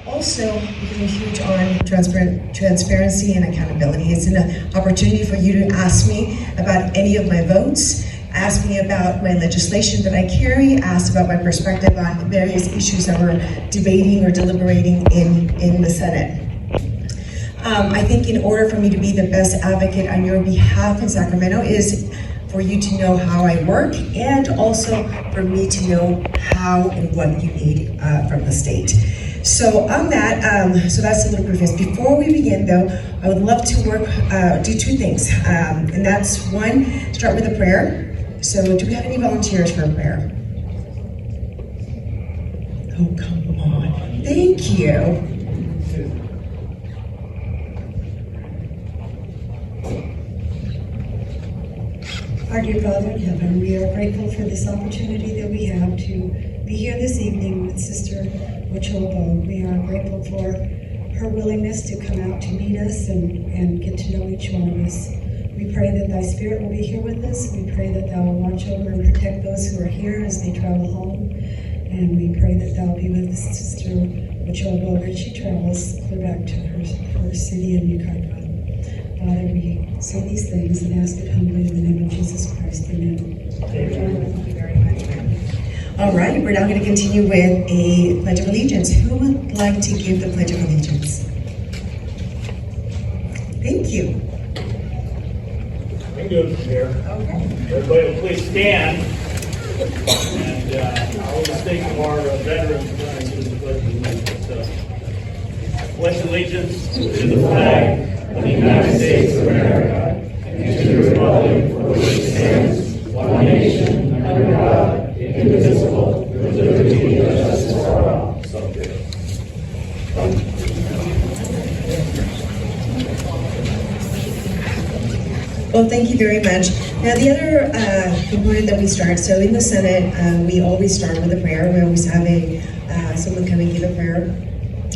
also, because I'm huge on transparency and accountability, it's an opportunity for you to ask me about any of my votes, ask me about my legislation that I carry, ask about my perspective on various issues that we're debating or deliberating in the Senate. I think in order for me to be the best advocate on your behalf in Sacramento is for you to know how I work, and also for me to know how and what you need from the state. So on that, so that's a little preface. Before we begin though, I would love to do two things. And that's one, start with a prayer. So do we have any volunteers for a prayer? Oh, come on. Thank you. Our dear Father in heaven, we are grateful for this opportunity that we have to be here this evening with Sister Ochoa Bogh. We are grateful for her willingness to come out to meet us and get to know each one of us. We pray that Thy Spirit will be here with us. We pray that Thou will watch over and protect those who are here as they travel home. And we pray that Thou will be with Sister Ochoa Bogh as she travels clear back to her city in Yucca. Father, we say these things and ask it humbly in the name of Jesus Christ. Amen. Amen. Thank you very much. All right, we're now going to continue with a Pledge of Allegiance. Who would like to give the Pledge of Allegiance? Thank you. I can do it from here. Okay. Everybody will please stand. And I'll just think of our veterans when I do the Pledge of Allegiance. Pledge allegiance to the flag of the United States of America, and to the republic for which it stands, one nation, under God, indivisible, with liberty and justice for all. So good. Well, thank you very much. Now, the other component that we start, so in the Senate, we always start with a prayer. We always have someone come and give a prayer.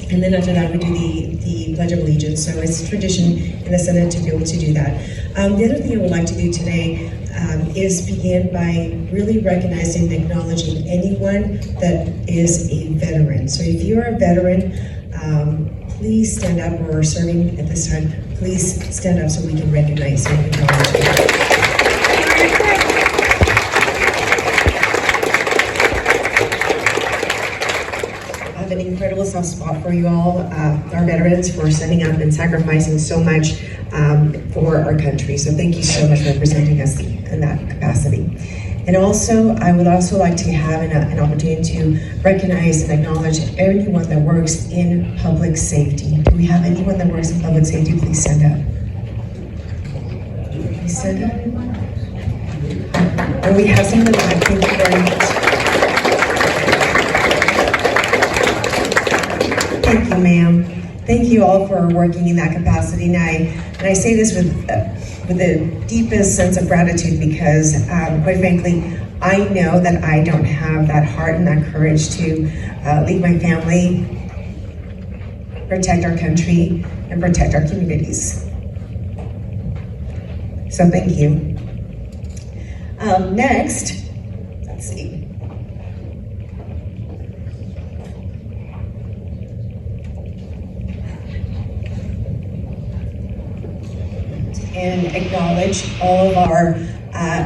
And then after that, we do the Pledge of Allegiance. So it's tradition in the Senate to be able to do that. The other thing I would like to do today is begin by really recognizing and acknowledging anyone that is a veteran. So if you're a veteran, please stand up, or are serving at this time, please stand up so we can recognize and acknowledge you. An incredible soft spot for you all, our veterans, for standing up and sacrificing so much for our country. So thank you so much for representing us in that capacity. And also, I would also like to have an opportunity to recognize and acknowledge anyone that works in public safety. Do we have anyone that works in public safety? Please stand up. Please stand up. And we have some in the back. Thank you very much. Thank you, ma'am. Thank you all for working in that capacity. And I say this with the deepest sense of gratitude because, quite frankly, I know that I don't have that heart and that courage to leave my family, protect our country, and protect our communities. So thank you. Next, let's see. And acknowledge all of our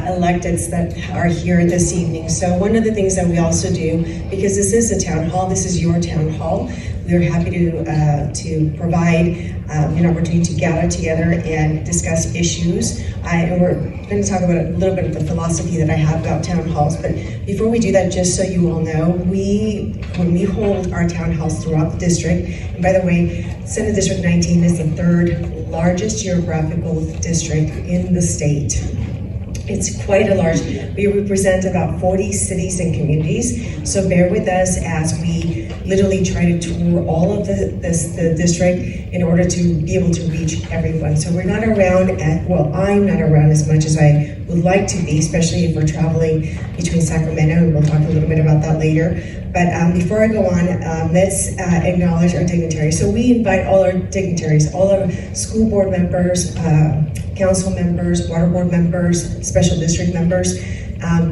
electeds that are here this evening. So one of the things that we also do, because this is a town hall, this is your town hall, we're happy to provide an opportunity to gather together and discuss issues. And we're going to talk about a little bit of the philosophy that I have about town halls. But before we do that, just so you all know, when we hold our town halls throughout the district, and by the way, Senate District 19 is the third largest geographical district in the state. It's quite a large, we represent about 40 cities and communities, so bear with us as we literally try to tour all of the district in order to be able to reach everyone. So we're not around, I'm not around as much as I would like to be, especially if we're traveling between Sacramento, and we'll talk a little bit about that later. But before I go on, let's acknowledge our dignitaries. So we invite all our dignitaries, all our school board members, council members, water board members, special district members,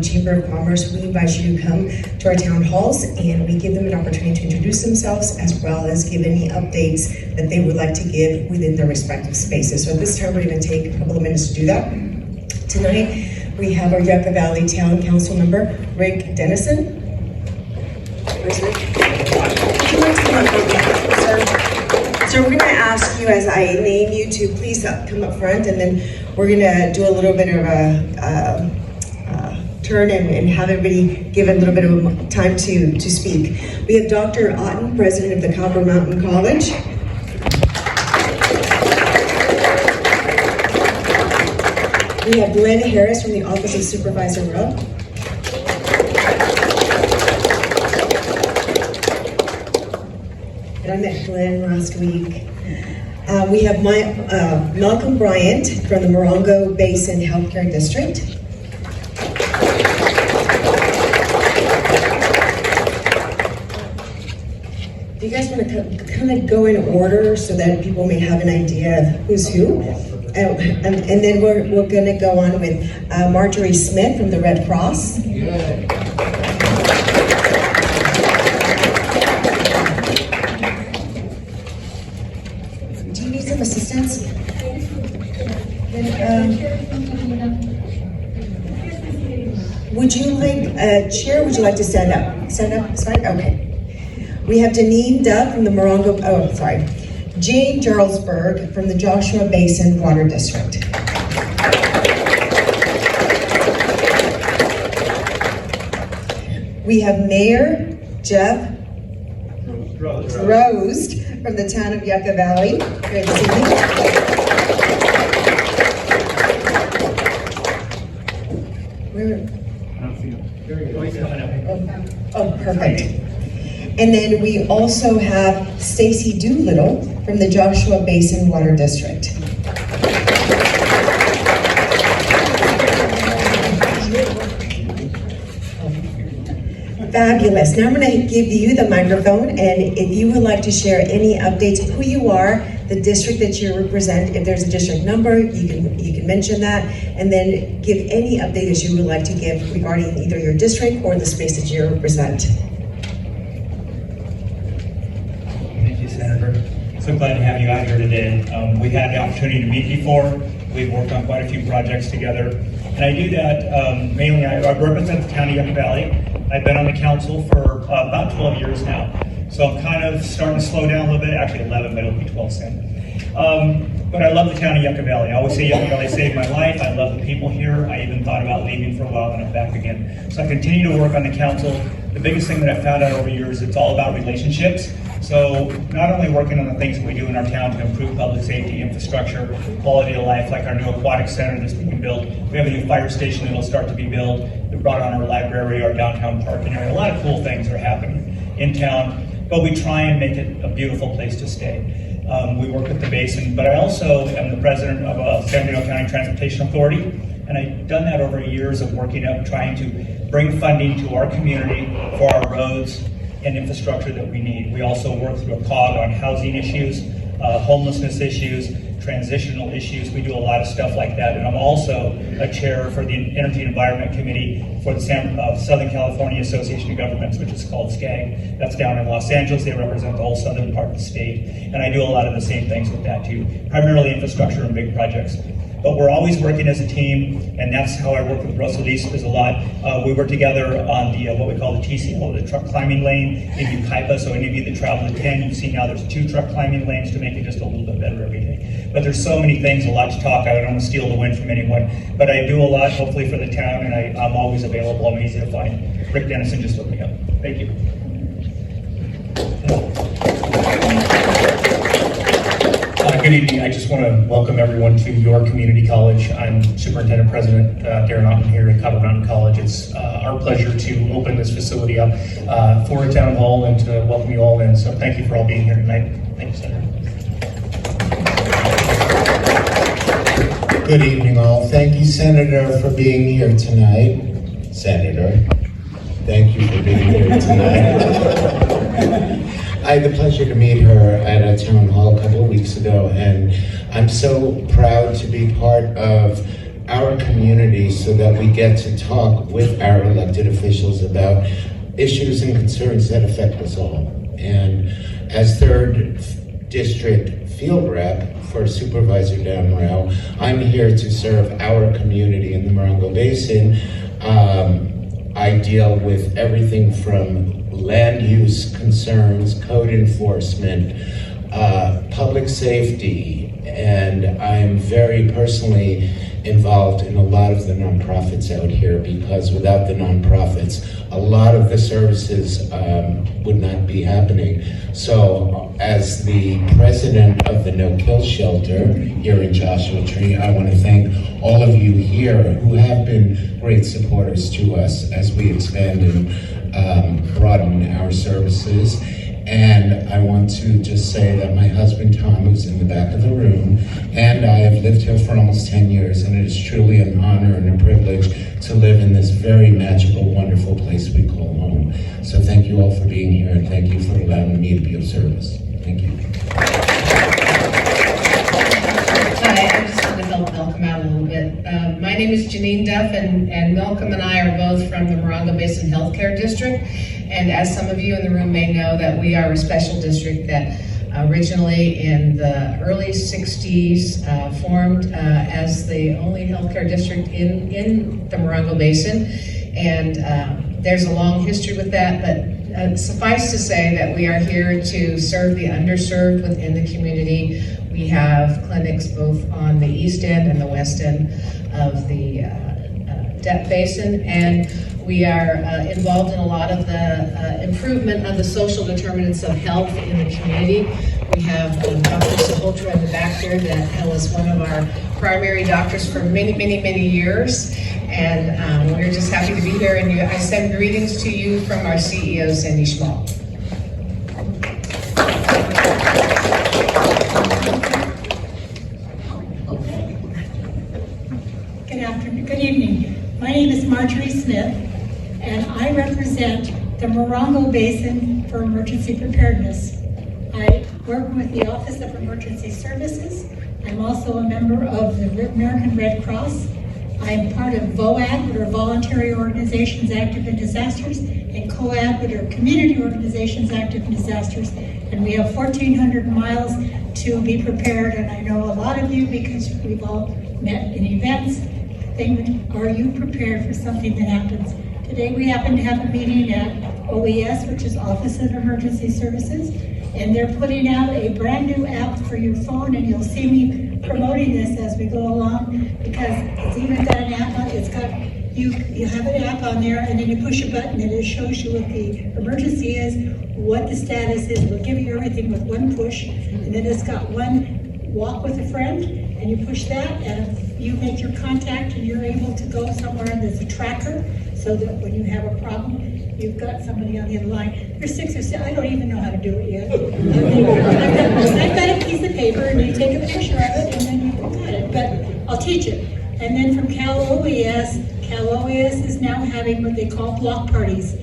Chamber of Commerce. We invite you to come to our town halls, and we give them an opportunity to introduce themselves as well as give any updates that they would like to give within their respective spaces. So at this time, we're going to take a couple of minutes to do that. Tonight, we have our Yucca Valley Town Council member, Rick Dennison. Where's Rick? Would you like to come up front, sir? So we're going to ask you, as I name you, to please come up front, and then we're going to do a little bit of a turn and have everybody give a little bit of time to speak. We have Dr. Otten, president of the Copper Mountain College. We have Glenn Harris from the Office of Supervisor Rupp. And I met Glenn last week. We have Malcolm Bryant from the Morongo Basin Healthcare District. Do you guys want to kind of go in order so that people may have an idea of who's who? And then we're going to go on with Marjorie Smith from the Red Cross. Do you need some assistance? Would you like a chair? Would you like to stand up? Stand up, it's fine? Okay. We have Janine Duff from the Jane Jarlsberg from the Joshua Basin Water District. We have Mayor Jeff Rose from the town of Yucca Valley. Great to see you. Oh, perfect. And then we also have Stacy Doolittle from the Joshua Basin Water District. Fabulous. Now I'm going to give you the microphone, and if you would like to share any updates, who you are, the district that you represent, if there's a district number, you can mention that, and then give any update that you would like to give regarding either your district or the space that you represent. Senator. So glad to have you out here today. We've had the opportunity to meet before. We've worked on quite a few projects together. And I do that mainly, I represent the town of Yucca Valley. I've been on the council for about 12 years now. So I'm kind of starting to slow down a little bit, actually 11, but it'll be 12 soon. But I love the town of Yucca Valley. I always say Yucca Valley saved my life. I love the people here. I even thought about leaving for a while and I'm back again. So I continue to work on the council. The biggest thing that I've found out over the years, it's all about relationships. So not only working on the things that we do in our town to improve public safety, infrastructure, quality of life, like our new aquatic center that's being built. We have a new fire station that'll start to be built. We brought on our library, our downtown parking area. A lot of cool things are happening in town, but we try and make it a beautiful place to stay. We work with the Basin, but I also am the president of San Diego County Transportation Authority, and I've done that over years of working up, trying to bring funding to our community for our roads and infrastructure that we need. We also work through a COG on housing issues, homelessness issues, transitional issues. We do a lot of stuff like that. And I'm also a chair for the Energy and Environment Committee for the Southern California Association of Governments, which is called SCAG. That's down in Los Angeles. They represent the whole southern part of the state. And I do a lot of the same things with that too, primarily infrastructure and big projects. But we're always working as a team, and that's how I work with Rosilicie is a lot. We work together on the what we call the TCL, the truck climbing lane in Yucca. So any of you that travel the 10, you see now there's 2 truck climbing lanes to make it just a little bit better every day. But there's so many things, a lot to talk. I don't want to steal the win from anyone, but I do a lot, hopefully, for the town, and I'm always available. I'm easy to find. Rick Dennison, just look me up. Thank you. Good evening. I just want to welcome everyone to your community college. I'm Superintendent President Darren Otten here at Copper Mountain College. It's our pleasure to open this facility up for a town hall and to welcome you all in. So thank you for all being here tonight. Thank you, Senator. Good evening, all. Thank you, Senator, for being here tonight. Senator. thank you for being here tonight. I had the pleasure to meet her at a town hall a couple of weeks ago, and I'm so proud to be part of our community so that we get to talk with our elected officials about issues and concerns that affect us all. And as 3rd District Field Rep for Supervisor Damrell, I'm here to serve our community in the Morongo Basin. I deal with everything from land use concerns, code enforcement, public safety, and I'm very personally involved in a lot of the nonprofits out here, because without the nonprofits, a lot of the services would not be happening. So as the president of the No Kill Shelter here in Joshua Tree, I want to thank all of you here who have been great supporters to us as we expand and broaden our services. And I want to just say that my husband Tom, who's in the back of the room, and I have lived here for almost 10 years, and it is truly an honor and a privilege to live in this very magical, wonderful place we call home. So thank you all for being here, and thank you for allowing me to be of service. Thank you. Hi, I just want to help Malcolm out a little bit. My name is Janine Duff, and Malcolm and I are both from the Morongo Basin Healthcare District. And as some of you in the room may know, that we are a special district that originally in the early 60s formed as the only healthcare district in the Morongo Basin. And there's a long history with that, but suffice to say that we are here to serve the underserved within the community. We have clinics both on the east end and the west end of the Basin, and we are involved in a lot of the improvement of the social determinants of health in the community. We have Dr. Sepultura in the back here that was one of our primary doctors for many, many, many years. And we're just happy to be here. And I send greetings to you from our CEO, Cindy Schmall. Good evening. My name is Marjorie Smith, and I represent the Morongo Basin for Emergency Preparedness. I work with the Office of Emergency Services. I'm also a member of the American Red Cross. I am part of VOAD, which are Voluntary Organizations Active in Disasters, and COAD, which are Community Organizations Active in Disasters. And we have 1,400 miles to be prepared, and I know a lot of you because we've all met in events. Are you prepared for something that happens? Today we happen to have a meeting at OES, which is Office of Emergency Services, and they're putting out a brand new app for your phone, and you'll see me promoting this as we go along, because it's even got an app on it. It's got, you have an app on there, and then you push a button and it shows you what the emergency is, what the status is. It'll give you everything with one push, and then it's got one walk with a friend, and you push that, and if you make your contact and you're able to go somewhere, and there's a tracker, so that when you have a problem, you've got somebody on the other line. There's 6 or 7, I don't even know how to do it yet. I've got a piece of paper, and you take a picture of it, and then you've got it, but I'll teach it. And then from Cal OES is now having what they call block parties,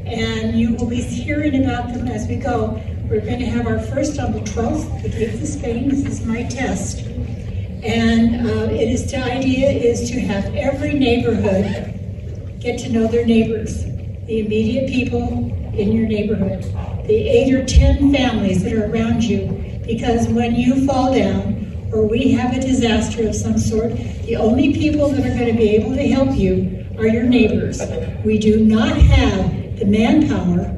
and you will be hearing about them as we go. We're going to have our first on the 12th, the Cape of Spain. This is my test. And the idea is to have every neighborhood get to know their neighbors, the immediate people in your neighborhood, the 8 or 10 families that are around you, because when you fall down or we have a disaster of some sort, the only people that are going to be able to help you are your neighbors. We do not have the manpower,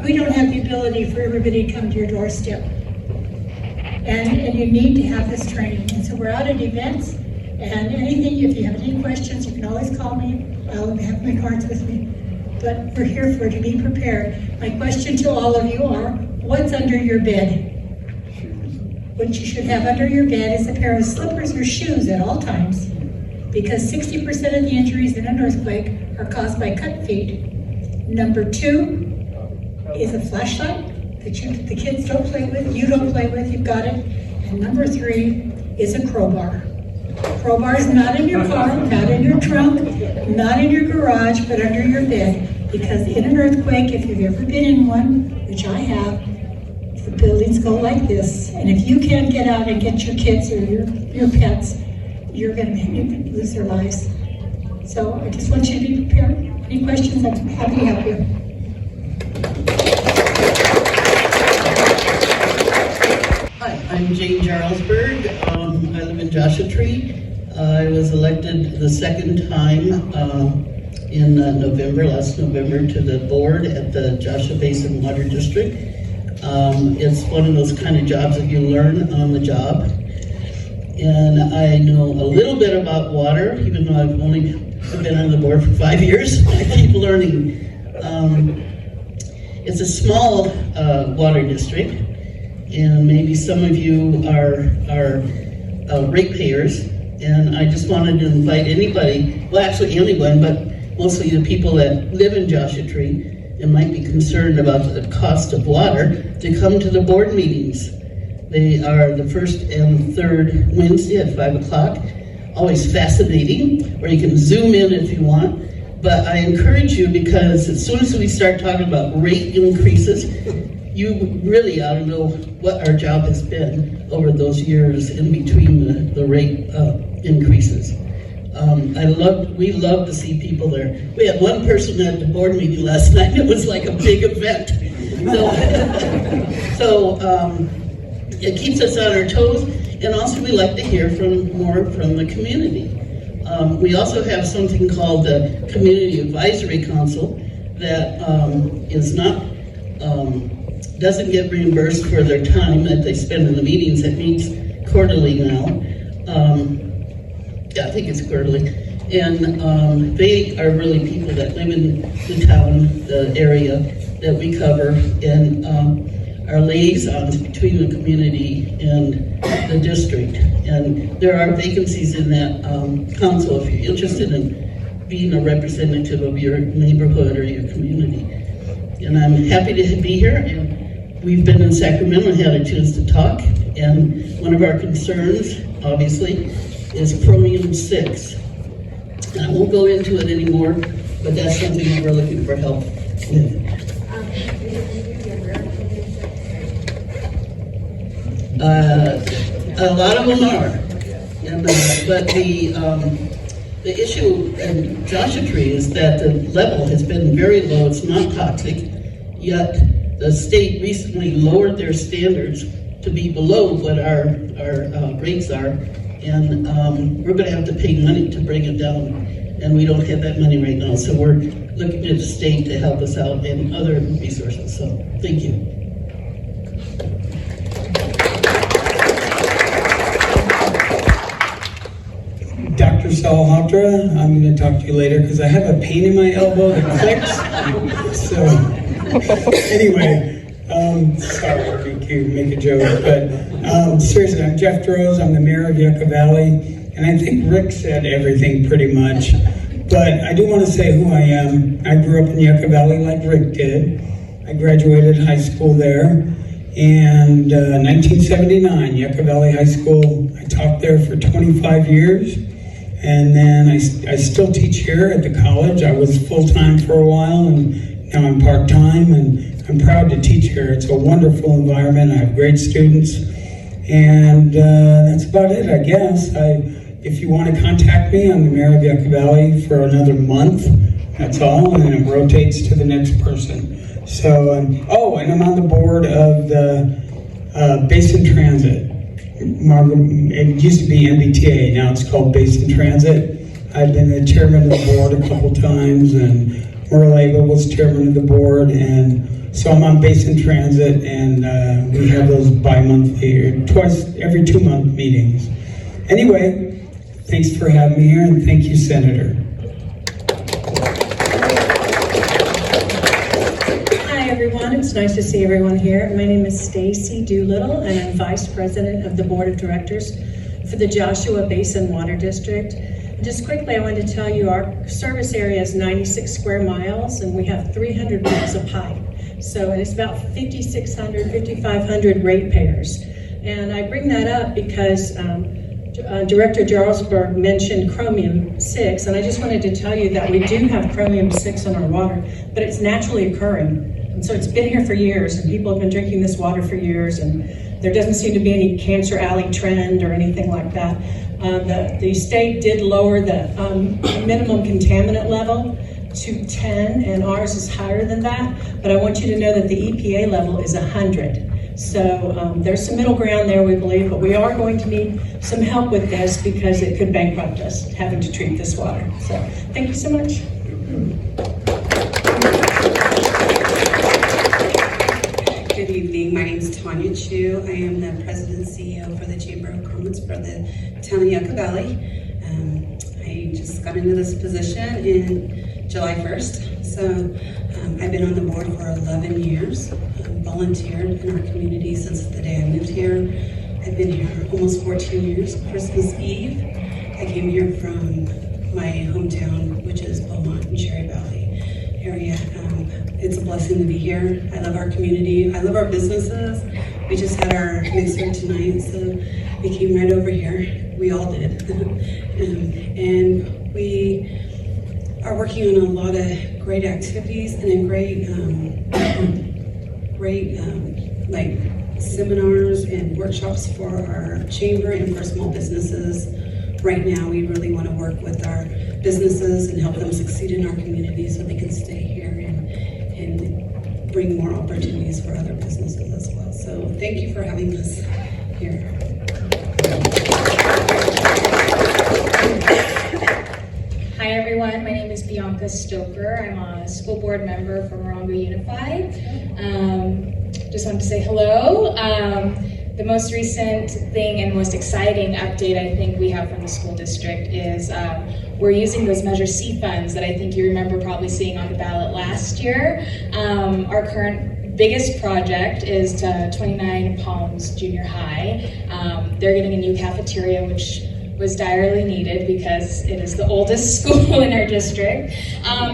We don't have the ability for everybody to come to your doorstep. And you need to have this training. And so we're out at events, and anything, if you have any questions, you can always call me. I'll have my cards with me. But we're here for you to be prepared. My question to all of you are, what's under your bed? What you should have under your bed is a pair of slippers or shoes at all times, because 60% of the injuries in an earthquake are caused by cut feet. Number 2 is a flashlight that the kids don't play with, you don't play with, you've got it. And number 3 is a crowbar. Crowbars not in your car, not in your trunk, not in your garage, but under your bed. Because in an earthquake, if you've ever been in one, which I have, the buildings go like this. And if you can't get out and get your kids or your pets, you're going to lose their lives. So I just want you to be prepared. Any questions? I'm happy to help you. Hi, I'm Jane Jarlsberg. I live in Joshua Tree. I was elected the second time in last November, to the board at the Joshua Basin Water District. It's one of those kind of jobs that you learn on the job. And I know a little bit about water, even though I've only been on the board for 5 years. I keep learning. It's a small water district, and maybe some of you are ratepayers. And I just wanted to invite anybody, well, actually anyone, but mostly the people that live in Joshua Tree and might be concerned about the cost of water, to come to the board meetings. They are the first and third Wednesday at 5 o'clock. Always fascinating, or you can zoom in if you want. But I encourage you, because as soon as we start talking about rate increases, you really ought to know what our job has been over those years in between the rate increases. We love to see people there. We had one person at the board meeting last night. It was like a big event. So it keeps us on our toes, and also we like to hear more from the community. We also have something called the Community Advisory Council that doesn't get reimbursed for their time that they spend in the meetings. It meets quarterly now. I think it's quarterly. And they are really people that live in the town, the area that we cover, and are liaisons between the community and the district. And there are vacancies in that council if you're interested in being a representative of your neighborhood or your community. And I'm happy to be here. And we've been in Sacramento and had a chance to talk. And one of our concerns, obviously, is chromium 6. And I won't go into it anymore, but that's something that we're looking for help with. A lot of them are, and, but the issue in Joshua Tree is that the level has been very low. It's not toxic, yet the state recently lowered their standards to be below what our rates are, and we're going to have to pay money to bring it down, and we don't have that money right now. So we're looking to the state to help us out and other resources. So thank you. Dr. Salhotra, I'm going to talk to you later because I have a pain in my elbow that clicks. So, anyway, sorry if you make a joke, but seriously, I'm Jeff Droz. I'm the mayor of Yucca Valley, and I think Rick said everything pretty much. But I do want to say who I am. I grew up in Yucca Valley like Rick did. I graduated high school there. And 1979, Yucca Valley High School, I taught there for 25 years. And then I still teach here at the college. I was full-time for a while, and now I'm part-time, and I'm proud to teach here. It's a wonderful environment. I have great students. And that's about it, I guess. If you want to contact me, I'm the mayor of Yucca Valley for another month. That's all, and it rotates to the next person. So, and I'm on the board of the Basin Transit. It used to be MBTA, now it's called Basin Transit. I've been the chairman of the board a couple times, and Morongo was chairman of the board, and so I'm on Basin Transit, and we have those bi-monthly or twice every 2 month meetings. Anyway, thanks for having me here, and thank you, Senator. Everyone, it's nice to see everyone here. My name is Stacy Doolittle, and I'm Vice President of the Board of Directors for the Joshua Basin Water District. And just quickly, I wanted to tell you our service area is 96 square miles, and we have 300 miles of pipe. So it's about 5,600, 5,500 ratepayers. And I bring that up because Director Jarlsberg mentioned chromium-6, and I just wanted to tell you that we do have chromium-6 in our water, but it's naturally occurring. And so it's been here for years, and people have been drinking this water for years, and there doesn't seem to be any Cancer Alley trend or anything like that. The state did lower the minimum contaminant level to 10, and ours is higher than that, but I want you to know that the EPA level is 100. So there's some middle ground there, we believe, but we are going to need some help with this because it could bankrupt us having to treat this water. So thank you so much. Good evening, my name is Tanya Chu. I am the President and CEO for the Chamber of Commerce for the town of Yucca Valley. I just got into this position in July 1st. So I've been on the board for 11 years. Volunteered in our community since the day I moved here. I've been here almost 14 years. Christmas Eve, I came here from my hometown, which is Beaumont and Cherry Valley area. It's a blessing to be here. I love our community. I love our businesses. We just had our mixer tonight, so we came right over here. We all did. And we are working on a lot of great activities and a great like seminars and workshops for our chamber and for small businesses. Right now, we really want to work with our businesses and help them succeed in our community so they can stay here and bring more opportunities for other businesses as well. So thank you for having us here. Hi everyone, my name is Bianca Stoker. I'm a school board member for Morongo Unified. Just wanted to say hello. The most recent thing and most exciting update I think we have from the school district is we're using those Measure C funds that I think you remember probably seeing on the ballot last year. Our current biggest project is 29 Palms Junior High. They're getting a new cafeteria, which was direly needed because it is the oldest school in our district.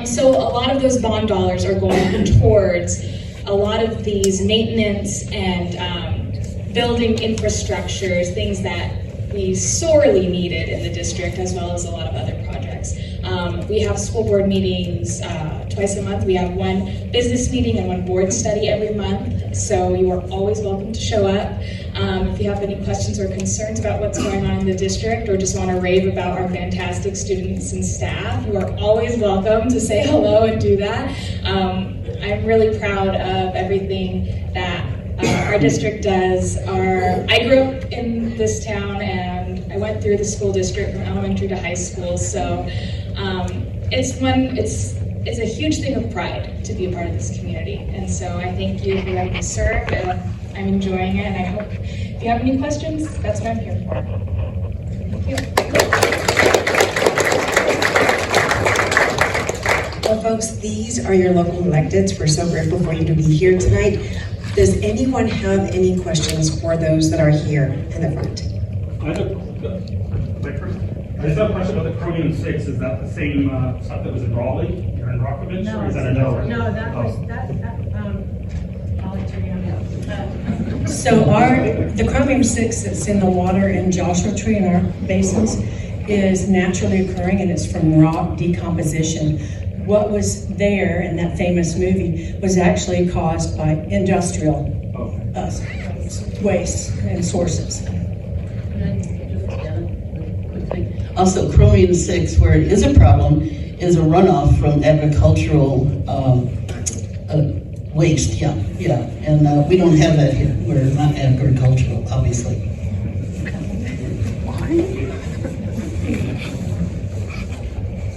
So a lot of those bond dollars are going towards a lot of these maintenance and building infrastructures, things that we sorely needed in the district, as well as a lot of other projects. We have school board meetings twice a month. We have one business meeting and one board study every month, so you are always welcome to show up. If you have any questions or concerns about what's going on in the district, or just want to rave about our fantastic students and staff, you are always welcome to say hello and do that. I'm really proud of everything that our district does. I grew up in this town and I went through the school district from elementary to high school, so it's a huge thing of pride to be a part of this community. And so I thank you for letting me serve. I'm enjoying it, and I hope if you have any questions, that's what I'm here for. Thank you. Well, folks, these are your local electeds. We're so grateful for you to be here tonight. Does anyone have any questions for those that are here in the front? I just have a question about the chromium-6. Is that the same stuff that was in Raleigh? You're in Rockavich, or is that another? No, that was So the chromium-6 that's in the water in Joshua Tree in our basins is naturally occurring, and it's from rock decomposition. What was there in that famous movie was actually caused by industrial waste and sources. Also, chromium-6, where it is a problem, is a runoff from agricultural waste, and we don't have that here. We're not agricultural, obviously.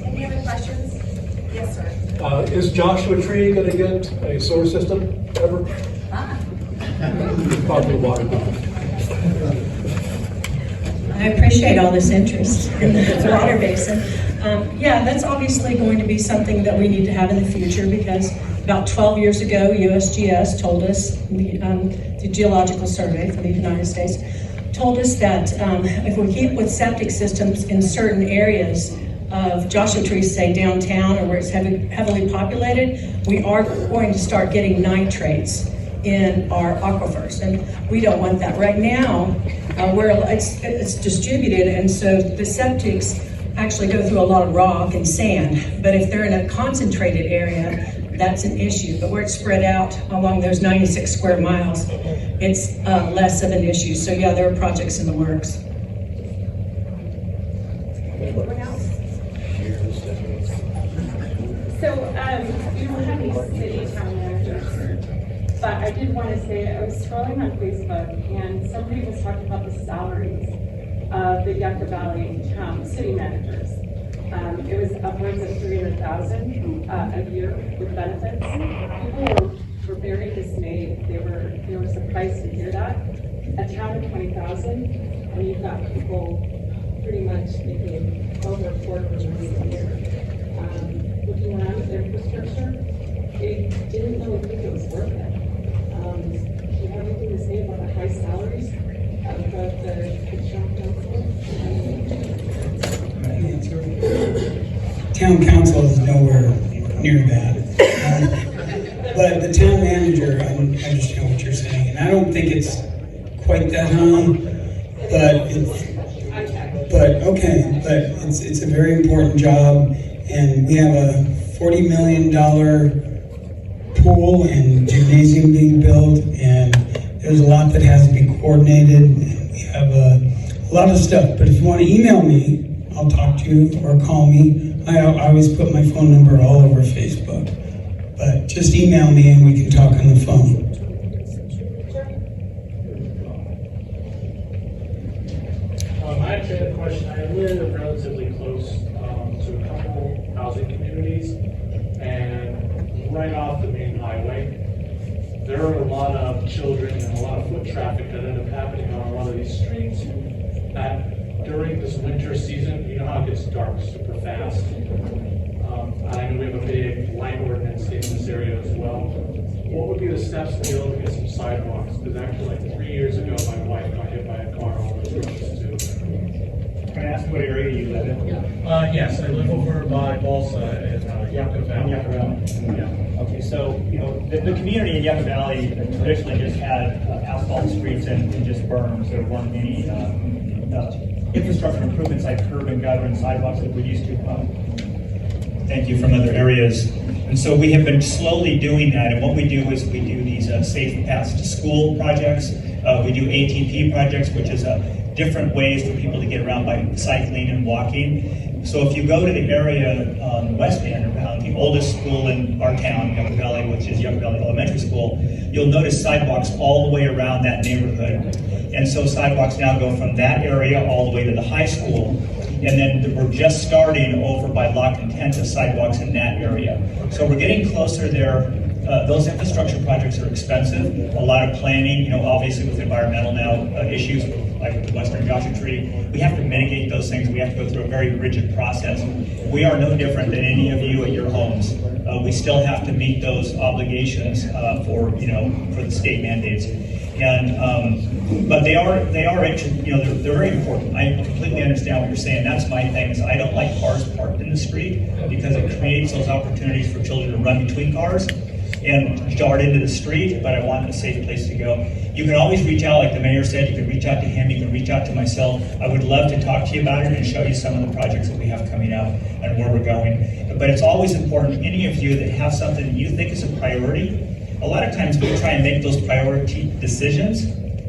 Any other questions? Yes, sir. Is Joshua Tree going to get a sewer system ever? Probably water. I appreciate all this interest in the water basin. Yeah, that's obviously going to be something that we need to have in the future, because about 12 years ago, USGS told us, the Geological Survey for the United States, told us that if we keep with septic systems in certain areas of Joshua Tree, say downtown or where it's heavily populated, we are going to start getting nitrates in our aquifers, and we don't want that. Right now, where it's distributed, and so the septics actually go through a lot of rock and sand, but if they're in a concentrated area, that's an issue. But where it's spread out along those 96 square miles, it's less of an issue. So yeah, there are projects in the works. Anyone else? So, we don't have any city town managers, but I did want to say, I was scrolling on Facebook and somebody was talking about the salaries of the Yucca Valley city managers. It was upwards of $300,000 a year with benefits. People were very dismayed. They were surprised to hear that. A town of 20,000, and you've got people pretty much making over $4 million a year. Looking around at their infrastructure, they didn't know if it was worth it. Do you have anything to say about the high salaries of the construction council? Town council is nowhere near that. But the town manager, I understand what you're saying, and I don't think it's quite that high, but it's a very important job, and we have a $40 million pool and gymnasium being built, and there's a lot that has to be coordinated, and we have a lot of stuff. But if you want to email me, I'll talk to you, or call me. I always put my phone number all over Facebook, but just email me and we can talk on the phone. I actually had a question. I live relatively close to a couple housing communities, and right off the main highway, there are a lot of children and a lot of foot traffic that end up happening on a lot of these streets that during this winter season, you know how it gets dark super fast. I know we have a big light ordinance in this area as well. What would be the steps to be able to get some sidewalks? Because actually, like 3 years ago, my wife got hit by a car on the bridges too. Can I ask what area you live in? Yes, I live over by Balsa in Yucca Valley. Yeah. Okay, so the community in Yucca Valley traditionally just had asphalt streets and just berms. There weren't any infrastructure improvements like curb and gutter and sidewalks that we used to. Thank you, from other areas. And so we have been slowly doing that, and what we do is we do these safe paths to school projects. We do ATP projects, which is different ways for people to get around by cycling and walking. So if you go to the area on the west end around the oldest school in our town, Yucca Valley, which is Yucca Valley Elementary School, you'll notice sidewalks all the way around that neighborhood. And so sidewalks now go from that area all the way to the high school. And then we're just starting over by La Contenta sidewalks in that area. So we're getting closer there. Those infrastructure projects are expensive. A lot of planning, obviously with environmental now issues like the Western Joshua Tree, we have to mitigate those things. We have to go through a very rigid process. We are no different than any of you at your homes. We still have to meet those obligations for the state mandates. And but they are they're very important. I completely understand what you're saying. That's my thing. Is I don't like cars parked in the street because it creates those opportunities for children to run between cars and dart into the street, but I want a safe place to go. You can always reach out, like the mayor said, you can reach out to him, you can reach out to myself. I would love to talk to you about it and show you some of the projects that we have coming out and where we're going. But it's always important, any of you that have something that you think is a priority, a lot of times we try and make those priority decisions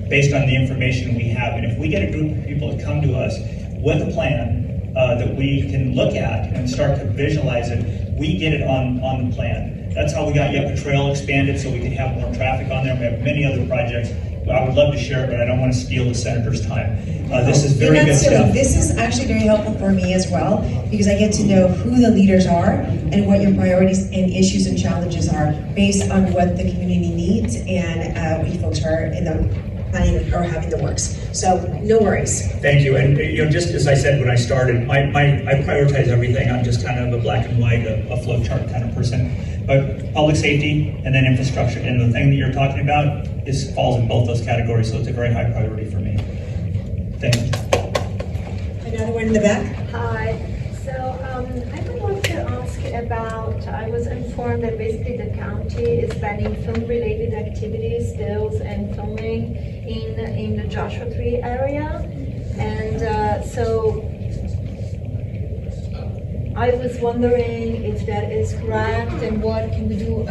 based on the information we have. And if we get a group of people to come to us with a plan that we can look at and start to visualize it, we get it on the plan. That's how we got Yucca Trail expanded so we can have more traffic on there. We have many other projects. I would love to share it, but I don't want to steal the senator's time. This is very good stuff. This is actually very helpful for me as well, because I get to know who the leaders are and what your priorities and issues and challenges are based on what the community needs, and we folks are in the planning or having the works. So no worries. Thank you. And just as I said when I started, I prioritize everything. I'm just kind of a black and white, a flow chart kind of person. But public safety and then infrastructure, and the thing that you're talking about falls in both those categories, so it's a very high priority for me. Thank you. Another one in the back. Hi. So I would like to ask about, I was informed that basically the county is banning film-related activities, stills, and filming in the Joshua Tree area. And so I was wondering if that is correct and what can we do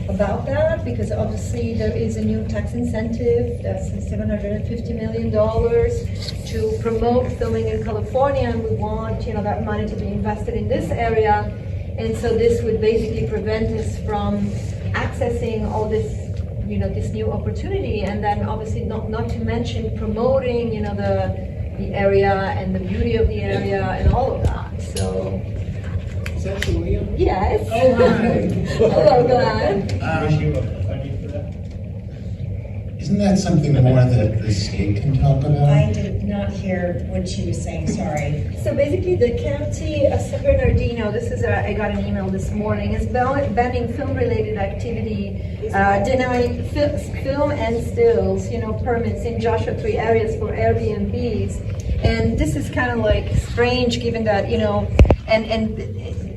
about that, because obviously there is a new tax incentive that's $750 million to promote filming in California, and we want that money to be invested in this area, and so this would basically prevent us from accessing all this this new opportunity, and then obviously not to mention promoting the area and the beauty of the area and all of that. So. Is that Julia? Yes. Oh, hi. Hello, Glenn. Isn't that something more that the state can talk about? I did not hear what she was saying, sorry. So basically the county of San Bernardino, this is, I got an email this morning, is banning film-related activity, denying film and stills, permits in Joshua Tree areas for Airbnbs. And this is kind of like strange given that, and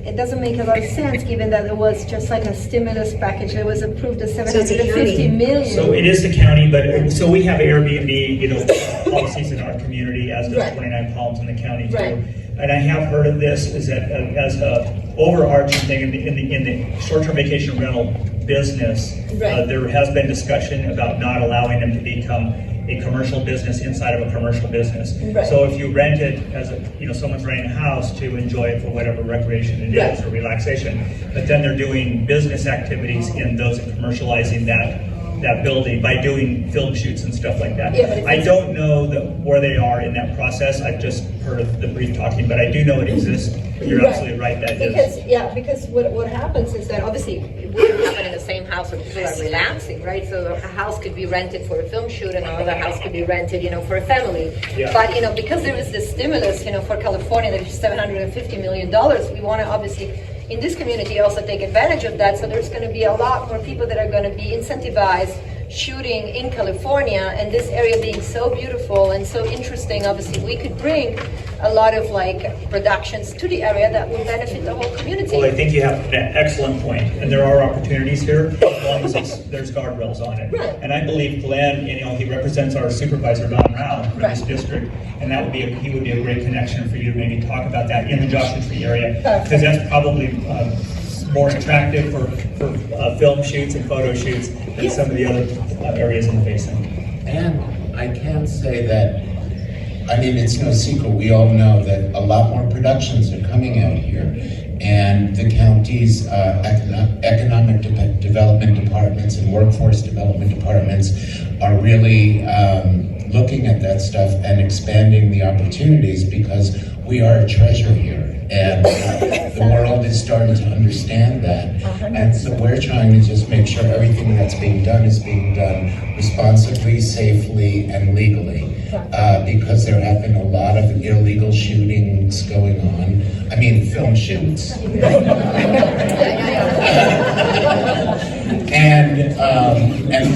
it doesn't make a lot of sense given that it was just like a stimulus package that was approved at $750 million. So it is the county, but so we have Airbnb, policies in our community, as does 29 Palms in the county too. Right. And I have heard of this as a overarching thing in the short-term vacation rental business. There has been discussion about not allowing them to become a commercial business inside of a commercial business. So if you rent it as someone's renting a house to enjoy it for whatever recreation it is or relaxation, but then they're doing business activities in those and commercializing that building by doing film shoots and stuff like that. I don't know where they are in that process. I've just heard of the brief talking, but I do know it exists. You're absolutely right. Because what happens is that obviously it wouldn't happen in the same house where people are relaxing, right? So a house could be rented for a film shoot and another house could be rented, for a family. But because there is this stimulus, for California, there's $750 million. We want to obviously in this community also take advantage of that. So there's going to be a lot more people that are going to be incentivized shooting in California, and this area being so beautiful and so interesting. Obviously we could bring a lot of productions to the area that will benefit the whole community. Well, I think you have an excellent point, and there are opportunities here as long as there's guardrails on it. And I believe Glenn, he represents our supervisor Don Rao for this district, and he would be a great connection for you to maybe talk about that in the Joshua Tree area, because that's probably more attractive for film shoots and photo shoots than some of the other areas in the basin. And I can say that, it's no secret, we all know that a lot more productions are coming out here, and the county's economic development departments and workforce development departments are really looking at that stuff and expanding the opportunities, because we are a treasure here, and the world is starting to understand that. And so we're trying to just make sure everything that's being done is being done responsibly, safely, and legally. Because there have been a lot of illegal shootings going on. Film shoots. And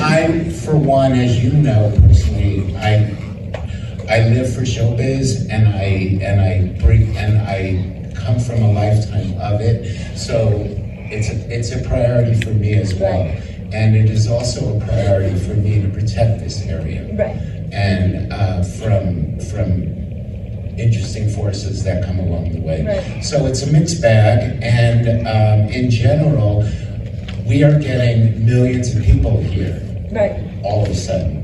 I, for one, as you know personally, I live for showbiz, and I come from a lifetime of it. So it's a priority for me as well. And it is also a priority for me to protect this area. And from interesting forces that come along the way. So it's a mixed bag, and in general, we are getting millions of people here all of a sudden.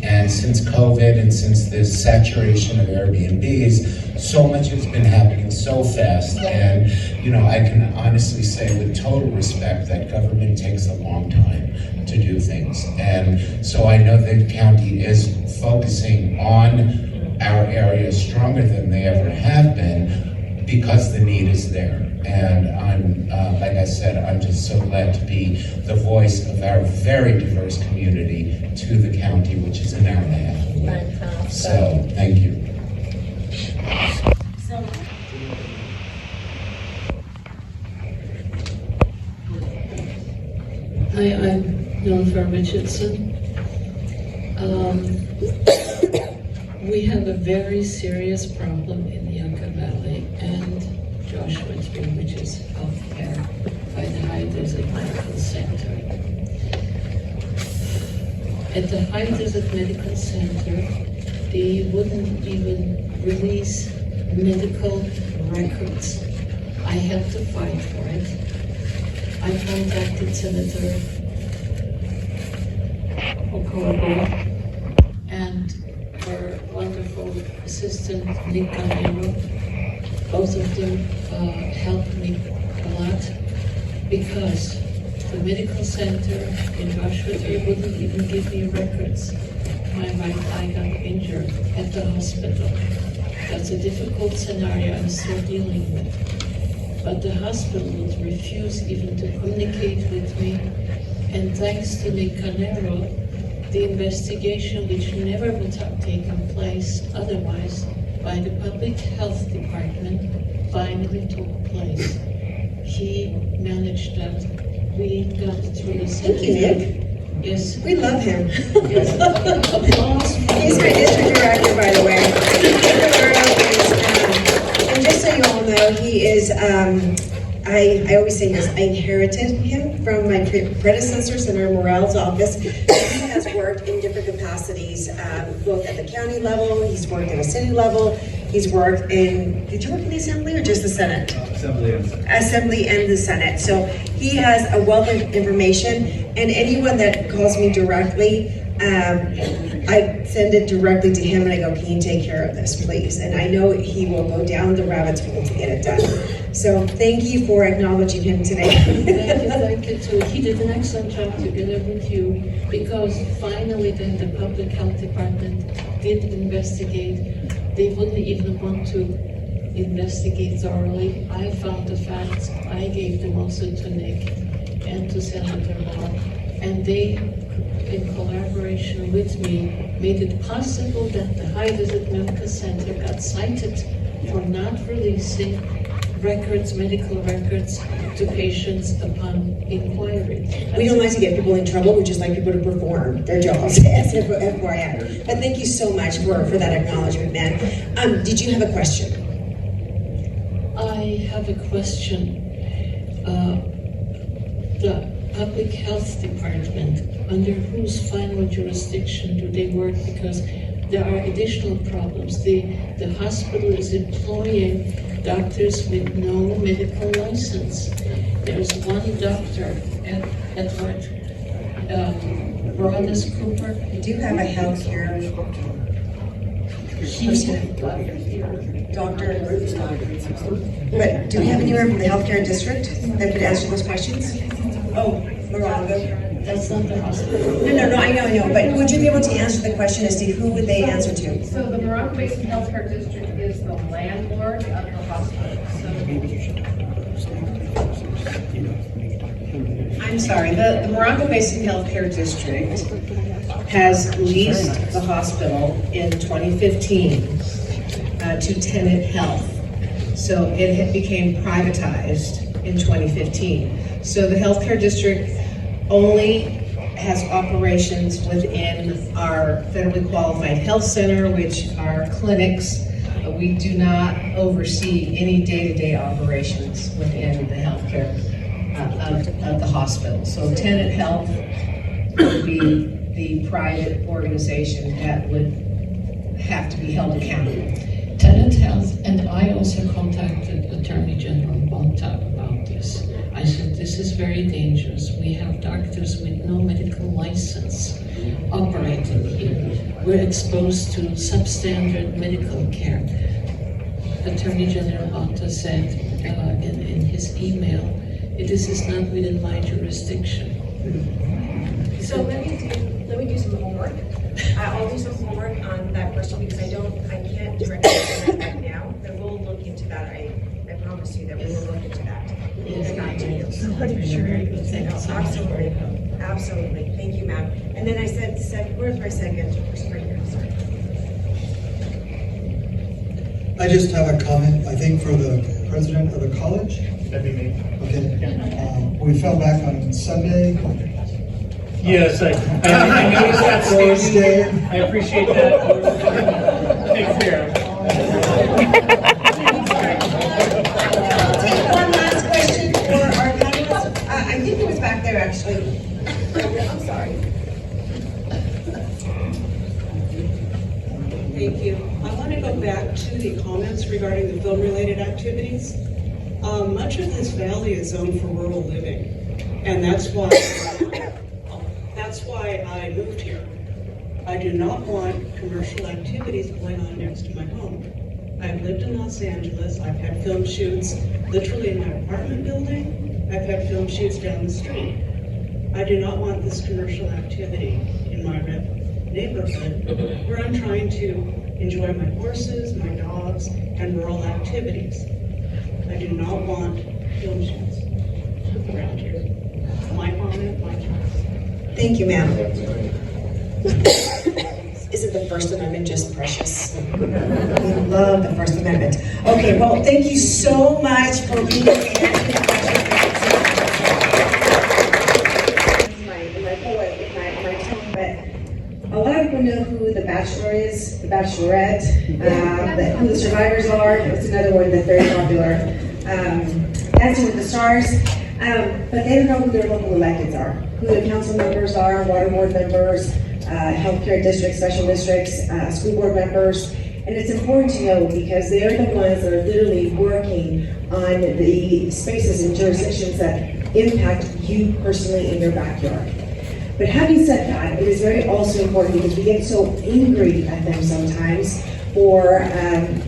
And since COVID and since this saturation of Airbnbs, so much has been happening so fast. And, I can honestly say with total respect that government takes a long time to do things. And so I know that the county is focusing on our area stronger than they ever have been, because the need is there. And I'm, like I said, I'm just so glad to be the voice of our very diverse community to the county, which is an hour and a half away. Fantastic. So, thank you. Hi, I'm Jennifer Richardson. We have a very serious problem in the Yucca Valley and Joshua Tree, which is healthcare. Desert Medical Center. At the High Desert Medical Center, they wouldn't even release medical records. I had to fight for it. I contacted Senator Ochoa Bogh and her wonderful assistant, Nick Canero. Both of them helped me a lot because the medical center in Joshua Tree wouldn't even give me records. My right eye got injured at the hospital. That's a difficult scenario I'm still dealing with. But the hospital would refuse even to communicate with me. And thanks to Nick Canero, the investigation, which never would have taken place otherwise by the Public Health Department, finally took place. He managed that. We got through the Thank you, Nick. Yes. We love him. Yes. Applause. He's my district director, by the way. And just so you all know, he is, I always say this, I inherited him from my predecessor, Senator Morrell's office. He has worked in different capacities, both at the county level, he's worked at a city level, he's worked in, did you work in the Assembly or just the Senate? Assembly and the Senate. So he has a wealth of information, and anyone that calls me directly, I send it directly to him and I go, can you take care of this, please? And I know he will go down the rabbit hole to get it done. So thank you for acknowledging him today. Thank you too. He did an excellent job together with you because finally then the Public Health Department did investigate. They wouldn't even want to investigate thoroughly. I found the facts. I gave them also to Nick and to Senator Moore. And they, in collaboration with me, made it possible that the High Desert Medical Center got cited for not releasing records, medical records, to patients upon inquiry. We don't like to get people in trouble, we just like people to perform their jobs, as FYI. But thank you so much for that acknowledgement, man. Did you have a question? I have a question. The Public Health Department, under whose final jurisdiction do they work? Because there are additional problems. The hospital is employing doctors with no medical license. There's one doctor, Edward Broadus Cooper. We do have a healthcare doctor. But do we have anyone from the healthcare district that could answer those questions? Oh, Morongo. That's not the hospital. No, I know. But would you be able to answer the question as to who would they answer to? So the Morongo Basin Healthcare District is the landlord of the hospital. I'm sorry, the Morongo Basin Healthcare District has leased the hospital in 2015 to Tenet Health. So it became privatized in 2015. So the healthcare district only has operations within our federally qualified health center, which are clinics. We do not oversee any day-to-day operations within the healthcare of the hospital. So Tenet Health would be the private organization that would have to be held accountable. Tenet Health, and I also contacted Attorney General Bonta about this. I said, this is very dangerous. We have doctors with no medical license operating here. We're exposed to substandard medical care. Attorney General Bonta said in his email, this is not within my jurisdiction. So let me do some homework. I'll do some homework on that question because I can't directly answer that right now. But we'll look into that. I promise you that we will look into that. Absolutely. Thank you, ma'am. And then I said, where's my second person right here? Sorry. I just have a comment, I think, for the president of the college. That'd be me. Okay. We fell back on Sunday. Yes, I noticed that statement. I appreciate that. Take care. I'll take one last question for our panelists. I think there, actually. I'm sorry. Thank you. I want to go back to the comments regarding the film-related activities. Much of this valley is zoned for rural living, and that's why I moved here. I do not want commercial activities going on next to my home. I've lived in Los Angeles. I've had film shoots literally in my apartment building. I've had film shoots down the street. I do not want this commercial activity in my neighborhood where I'm trying to enjoy my horses, my dogs, and rural activities. I do not want film shoots around here. My comment, my choice. Thank you, ma'am. Isn't the First Amendment just precious? We love the First Amendment. Okay, well, thank you so much for being here. A lot of people know who the Bachelor is, the Bachelorette, who the survivors are. It's another one that's very popular. Dancing with the Stars, but they don't know who their local electeds are, who their council members are, water board members, healthcare districts, special districts, school board members. And it's important to know because they're the ones that are literally working on the spaces and jurisdictions that impact you personally in your backyard. But having said that, it is very also important because we get so angry at them sometimes for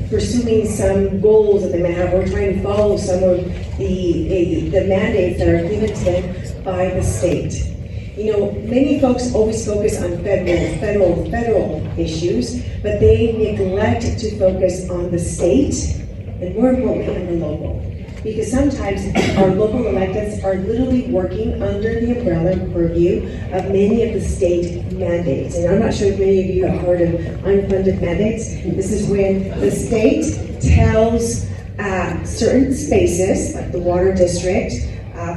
pursuing some goals that they may have or trying to follow some of the mandates that are given to them by the state. You know, many folks always focus on federal issues, but they neglect to focus on the state and more importantly on the local. Because sometimes our local electeds are literally working under the umbrella purview of many of the state mandates. And I'm not sure if many of you have heard of unfunded mandates. This is when the state tells certain spaces, like the water district,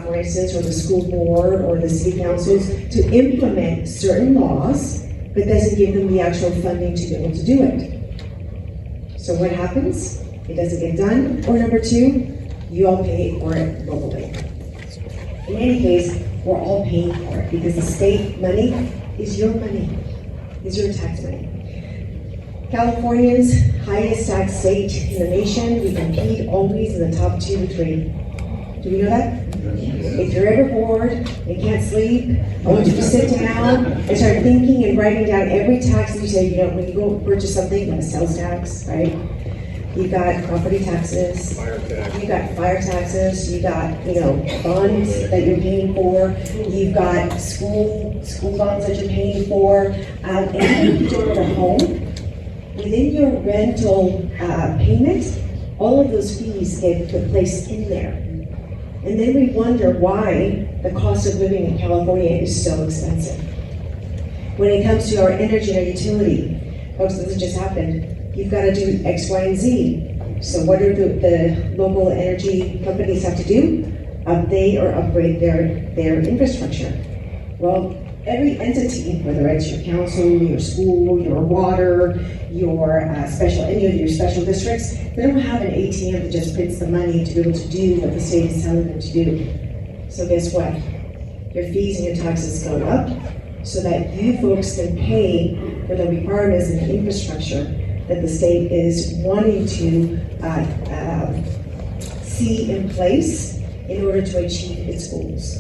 for instance, or the school board or the city councils, to implement certain laws, but doesn't give them the actual funding to be able to do it. So what happens? It doesn't get done. Or number two, you all pay for it locally. In any case, we're all paying for it because the state money is your money, is your tax money. California's highest tax state in the nation. We compete always in the top 2 to 3. Do we know that? If you're ever bored and can't sleep, I want you to sit down and start thinking and writing down every tax that you say, you know, when you go purchase something, like a sales tax, right? You've got property taxes, you've got fire taxes, you've got, you know, bonds that you're paying for, you've got school bonds that you're paying for, and if you don't have a home, within your rental payment, all of those fees get placed in there. And then we wonder why the cost of living in California is so expensive. When it comes to our energy and our utility, folks, this just happened. You've got to do X, Y, and Z. So what do the local energy companies have to do? Update or upgrade their infrastructure. Well, every entity, whether it's your council, your school, your water, your any of your special districts, they don't have an ATM that just prints the money to be able to do what the state is telling them to do. So guess what? Your fees and your taxes go up so that you folks can pay for the requirements and the infrastructure that the state is wanting to see in place in order to achieve its goals.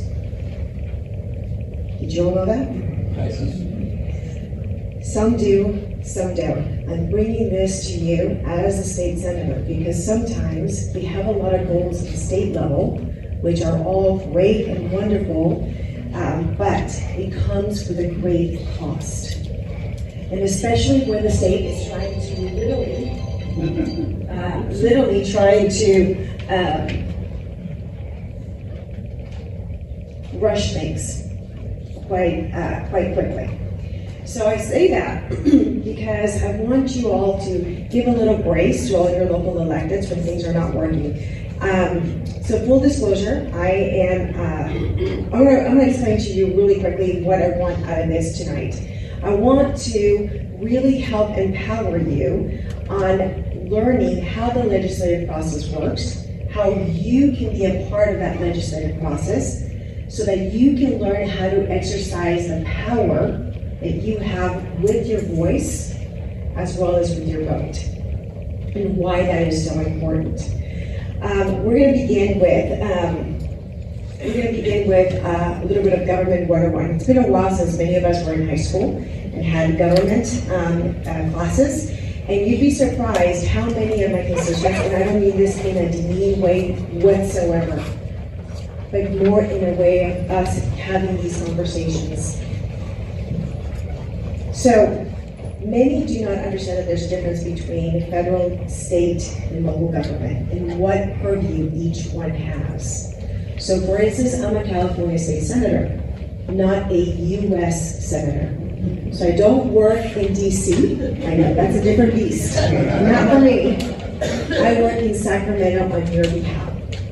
Did you all know that? Some do, some don't. I'm bringing this to you as a state senator because sometimes we have a lot of goals at the state level, which are all great and wonderful, but it comes with a great cost. And especially when the state is trying to literally trying to rush things quite quickly. So I say that because I want you all to give a little grace to all your local electeds when things are not working. So full disclosure, I'm going to explain to you really quickly what I want out of this tonight. I want to really help empower you on learning how the legislative process works, how you can be a part of that legislative process, so that you can learn how to exercise the power that you have with your voice as well as with your vote, and why that is so important. We're going to begin with a little bit of government 101. It's been a while since many of us were in high school and had government classes, and you'd be surprised how many of my constituents, and I don't mean this in a demeaning way whatsoever, but more in a way of us having these conversations. So, many do not understand that there's a difference between federal, state, and local government and what purview each one has. So for instance, I'm a California state senator, not a US senator. So I don't work in DC. I know, that's a different beast. Not for me. I work in Sacramento on your behalf.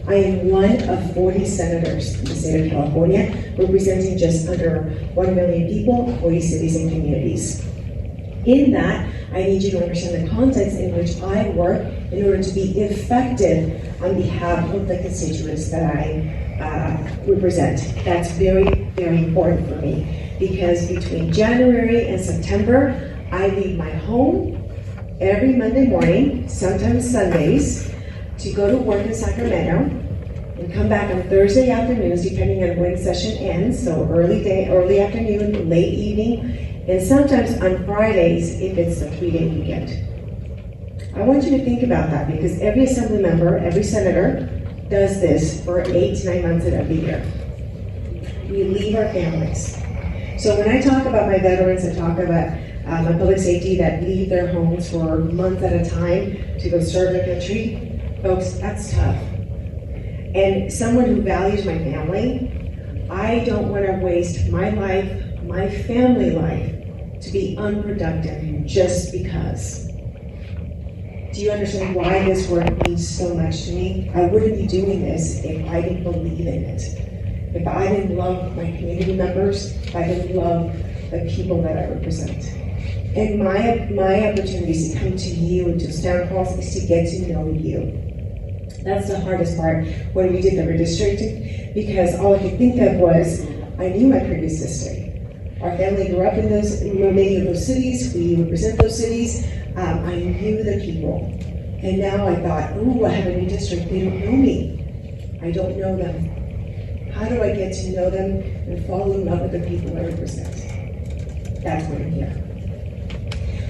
I am one of 40 senators in the state of California, representing just under 1 million people, 40 cities and communities. In that, I need you to understand the context in which I work in order to be effective on behalf of the constituents that I represent. That's very, very important for me, because between January and September, I leave my home every Monday morning, sometimes Sundays, to go to work in Sacramento and come back on Thursday afternoons, depending on when session ends, so early afternoon, late evening, and sometimes on Fridays if it's a 3-day weekend. I want you to think about that, because every assembly member, every senator does this for 8 to 9 months of the year. We leave our families. So when I talk about my veterans, I talk about my public safety that leave their homes for months at a time to go serve their country. Folks, that's tough. And someone who values my family, I don't want to waste my life, my family life, to be unproductive just because. Do you understand why this work means so much to me? I wouldn't be doing this if I didn't believe in it. If I didn't love my community members, if I didn't love the people that I represent. And my opportunities to come to you and to town halls is to get to know you. That's the hardest part when we did the redistricting, because all I could think of was, I knew my previous district. Our family grew up in many of those cities. We represent those cities. I knew the people. And now I thought, ooh, I have a new district. They don't know me. I don't know them. How do I get to know them and fall in love with the people I represent? That's why I'm here.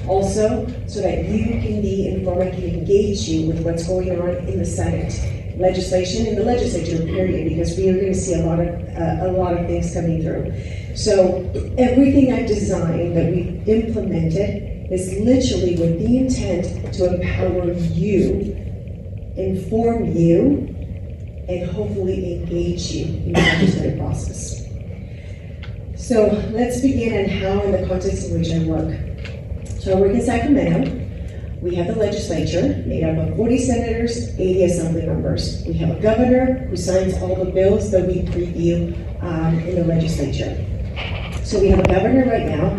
Also, so that you can be informed and can engage you with what's going on in the Senate, legislation, in the legislature, period, because we are going to see a lot of things coming through. So everything I've designed that we've implemented is literally with the intent to empower you, inform you, and hopefully engage you in the legislative process. So let's begin on how and the context in which I work. So I work in Sacramento. We have the legislature made up of 40 senators, 80 assembly members. We have a governor who signs all the bills that we preview in the legislature. So we have a governor right now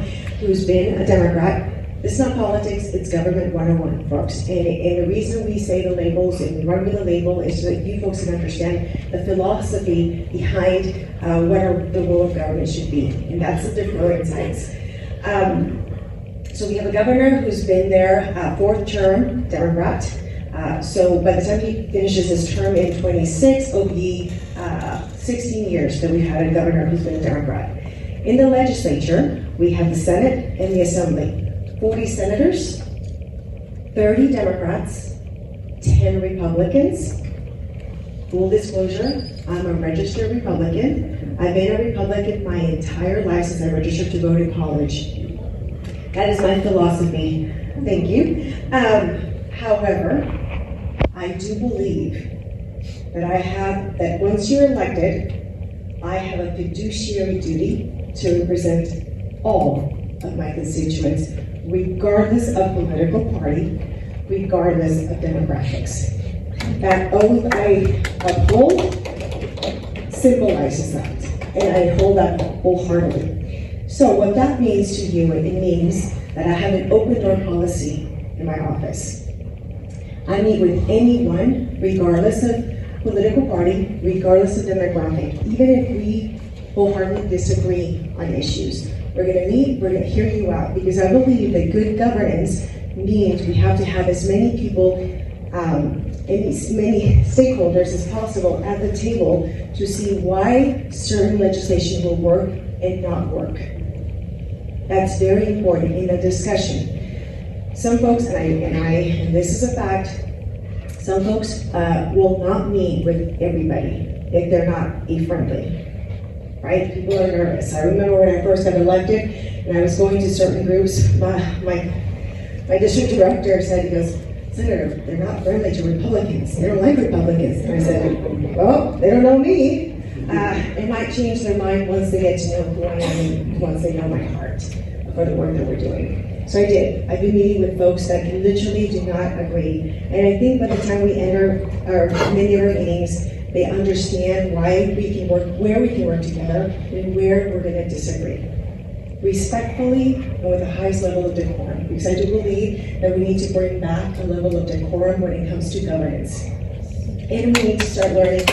who's been a Democrat. It's not politics, it's government 101, folks. And the reason we say the labels and we run with the label is so that you folks can understand the philosophy behind what the role of government should be. And that's the different insights. So we have a governor who's been there 4th term, Democrat. So by the time he finishes his term in 26, it'll be 16 years that we've had a governor who's been a Democrat. In the legislature, we have the Senate and the Assembly. 40 senators, 30 Democrats, 10 Republicans. Full disclosure, I'm a registered Republican. I've been a Republican my entire life since I registered to vote in college. That is my philosophy. Thank you. However, I do believe that once you're elected, I have a fiduciary duty to represent all of my constituents, regardless of political party, regardless of demographics. That oath I uphold symbolizes that, and I hold that wholeheartedly. So what that means to you, it means that I have an open door policy in my office. I meet with anyone, regardless of political party, regardless of demographic. Even if we wholeheartedly disagree on issues. We're going to meet, we're going to hear you out, because I believe that good governance means we have to have as many people and as many stakeholders as possible at the table to see why certain legislation will work and not work. That's very important in a discussion. Some folks, and this is a fact, some folks will not meet with everybody if they're not friendly. Right? People are nervous. I remember when I first got elected and I was going to certain groups, my district director said, he goes, Senator, they're not friendly to Republicans. They don't like Republicans. And I said, well, they don't know me. It might change their mind once they get to know who I am and once they know my heart for the work that we're doing. So I did. I've been meeting with folks that literally do not agree. And I think by the time we enter many of our meetings, they understand why we can work, where we can work together, and where we're going to disagree. Respectfully and with the highest level of decorum, because I do believe that we need to bring back a level of decorum when it comes to governance. And we need to start learning.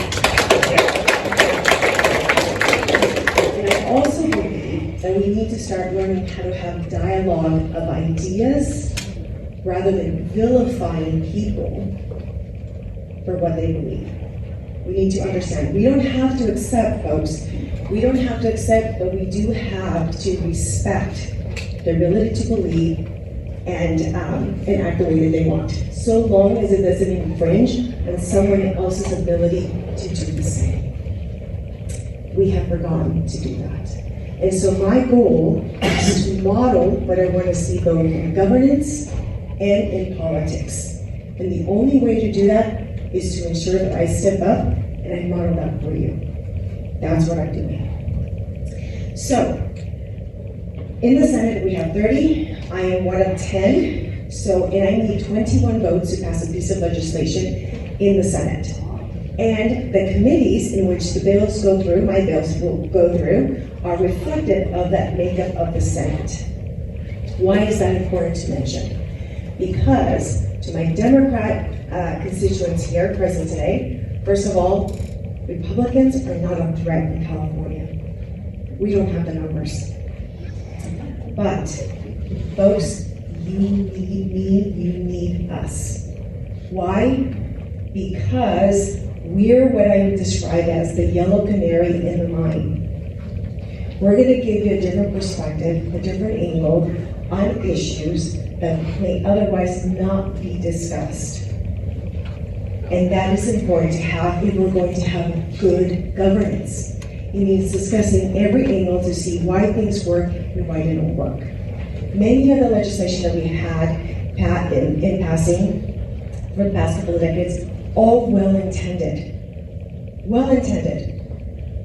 And I also believe that we need to start learning how to have dialogue of ideas rather than vilifying people for what they believe. We need to understand. We don't have to accept, folks. We don't have to accept, but we do have to respect their ability to believe and act the way that they want, so long as it doesn't infringe on someone else's ability to do the same. We have forgotten to do that. And so my goal is to model what I want to see both in governance and in politics. And the only way to do that is to ensure that I step up and I model that for you. That's what I'm doing. So, in the Senate we have 30, I am one of 10, and I need 21 votes to pass a piece of legislation in the Senate. And the committees in which the bills go through, my bills will go through, are reflective of that makeup of the Senate. Why is that important to mention? Because to my Democrat constituents here present today, first of all, Republicans are not a threat in California. We don't have the numbers. But, folks, you need me, you need us. Why? Because we're what I would describe as the yellow canary in the mine. We're going to give you a different perspective, a different angle on issues that may otherwise not be discussed. And that is important to have if we're going to have good governance. It means discussing every angle to see why things work and why they don't work. Many of the legislation that we had in passing for the past couple of decades, all well-intended,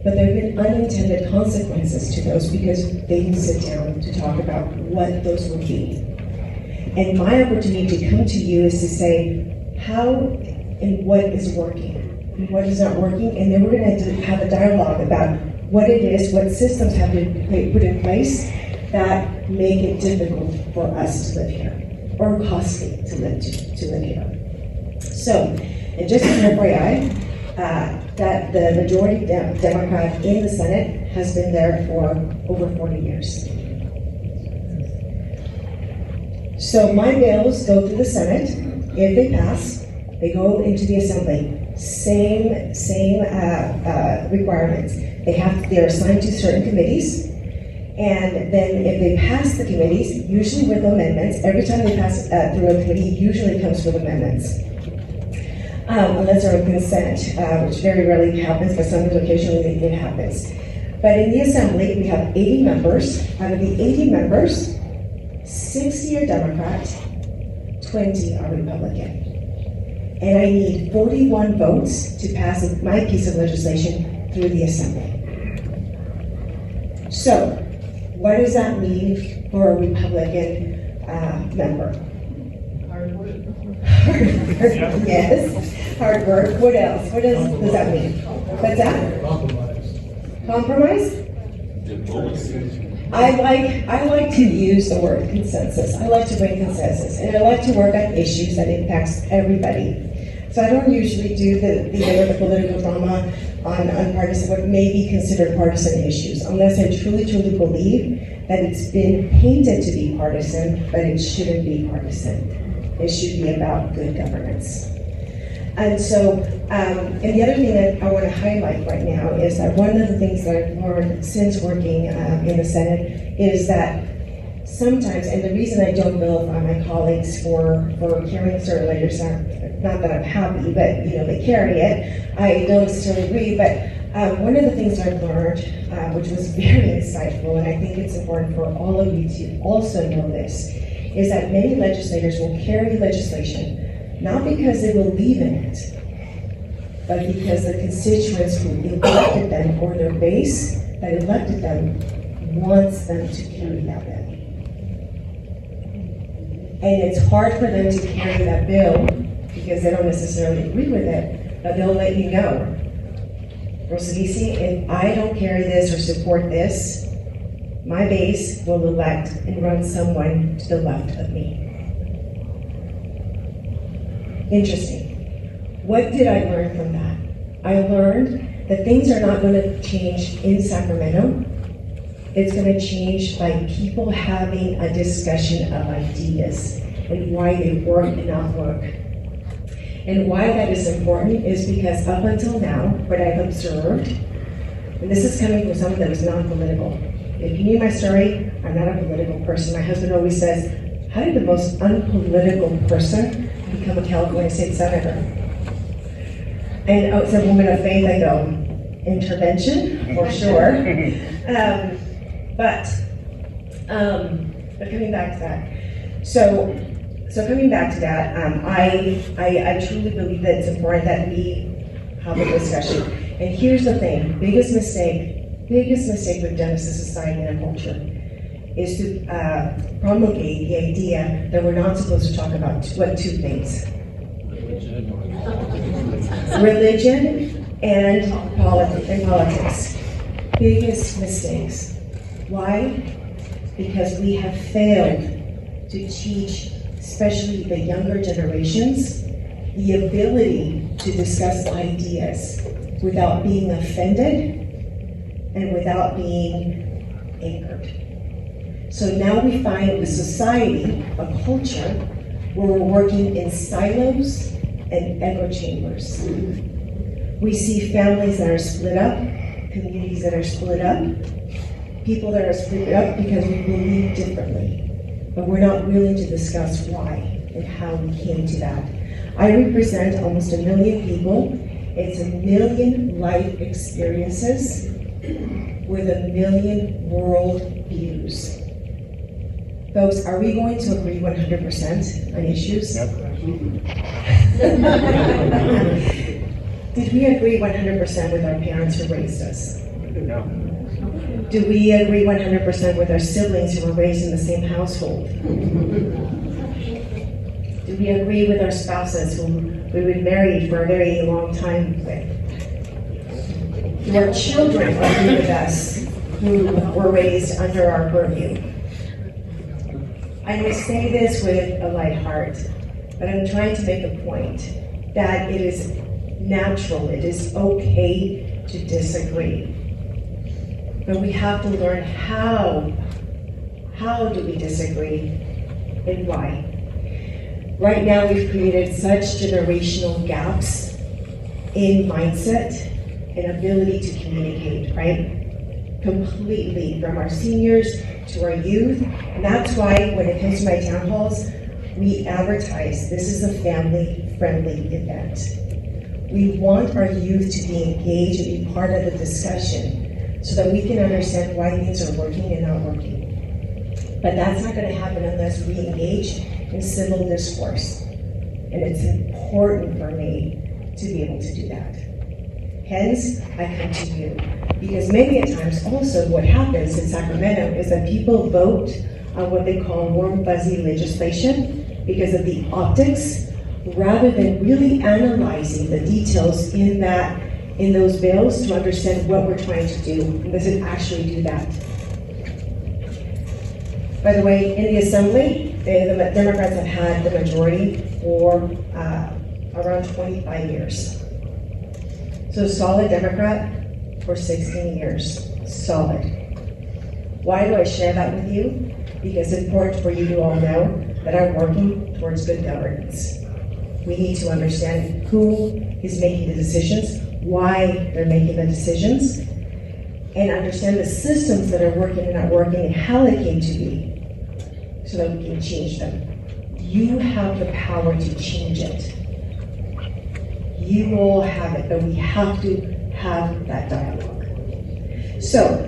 but there have been unintended consequences to those because they didn't sit down to talk about what those would be. And my opportunity to come to you is to say how and what is working and what is not working, and then we're going to have a dialogue about what it is, what systems have been put in place that make it difficult for us to live here, or costly to live here. So, and just as an FYI, that the majority Democrat in the Senate has been there for over 40 years. So my bills go through the Senate. If they pass, they go into the Assembly. Same requirements. They're assigned to certain committees, and then if they pass the committees, usually with amendments, every time they pass through a committee, usually comes with amendments. Unless they're on consent, which very rarely happens, but sometimes occasionally it happens. But in the Assembly, we have 80 members. Out of the 80 members, 60 are Democrat, 20 are Republican. And I need 41 votes to pass my piece of legislation through the Assembly. So, what does that mean for a Republican member? Hard work. Yes, hard work. What else? What does that mean? What's that? Compromise? I like to use the word consensus. I like to bring consensus, and I like to work on issues that impacts everybody. So I don't usually do the political drama on partisan, what may be considered partisan issues, unless I truly believe that it's been painted to be partisan, but it shouldn't be partisan. It should be about good governance. And so, and the other thing that I want to highlight right now is that one of the things that I've learned since working in the Senate is that sometimes, and the reason I don't vilify my colleagues for carrying certain letters, not that I'm happy, but they carry it. I don't necessarily agree, but one of the things I've learned, which was very insightful, and I think it's important for all of you to also know this, is that many legislators will carry legislation not because they believe in it, but because the constituents who elected them or their base that elected them wants them to carry that bill. And it's hard for them to carry that bill because they don't necessarily agree with it, but they'll let you know, Rosilicie, if I don't carry this or support this, my base will elect and run someone to the left of me. Interesting. What did I learn from that? I learned that things are not going to change in Sacramento. It's going to change by people having a discussion of ideas and why they work and not work. And why that is important is because up until now, what I've observed, and this is coming from someone that is non-political. If you knew my story, I'm not a political person. My husband always says, how did the most unpolitical person become a California state senator? And as a woman of faith, I go, intervention, for sure. But coming back to that. So coming back to that, I truly believe that it's important that we have a discussion. And here's the thing, biggest mistake we've done as a society and a culture is to promulgate the idea that we're not supposed to talk about two things. Religion and politics. Biggest mistakes. Why? Because we have failed to teach, especially the younger generations, the ability to discuss ideas without being offended and without being anchored. So now we find a society, a culture, where we're working in silos and echo chambers. We see families that are split up, communities that are split up, people that are split up because we believe differently, but we're not willing to discuss why and how we came to that. I represent almost 1 million people. It's 1 million life experiences with 1 million world views. Folks, are we going to agree 100% on issues? Yep. Did we agree 100% with our parents who raised us? No. Do we agree 100% with our siblings who were raised in the same household? Do we agree with our spouses who we were married for a very long time with? Do our children agree with us who were raised under our purview? I say this with a light heart, but I'm trying to make a point that it is natural, it is okay to disagree. But we have to learn how do we disagree and why. Right now we've created such generational gaps in mindset and ability to communicate, right? Completely, from our seniors to our youth. And that's why when it comes to my town halls, we advertise this is a family-friendly event. We want our youth to be engaged and be part of the discussion so that we can understand why things are working and not working. But that's not going to happen unless we engage in civil discourse. And it's important for me to be able to do that. Hence, I come to you. Because many a times also what happens in Sacramento is that people vote on what they call warm fuzzy legislation because of the optics, rather than really analyzing the details in those bills to understand what we're trying to do, and does it actually do that. By the way, in the Assembly, the Democrats have had the majority for around 25 years. So solid Democrat for 16 years, solid. Why do I share that with you? Because it's important for you to all know that I'm working towards good governance. We need to understand who is making the decisions, why they're making the decisions, and understand the systems that are working and not working and how they came to be, so that we can change them. You have the power to change it. You all have it, but we have to have that dialogue. So,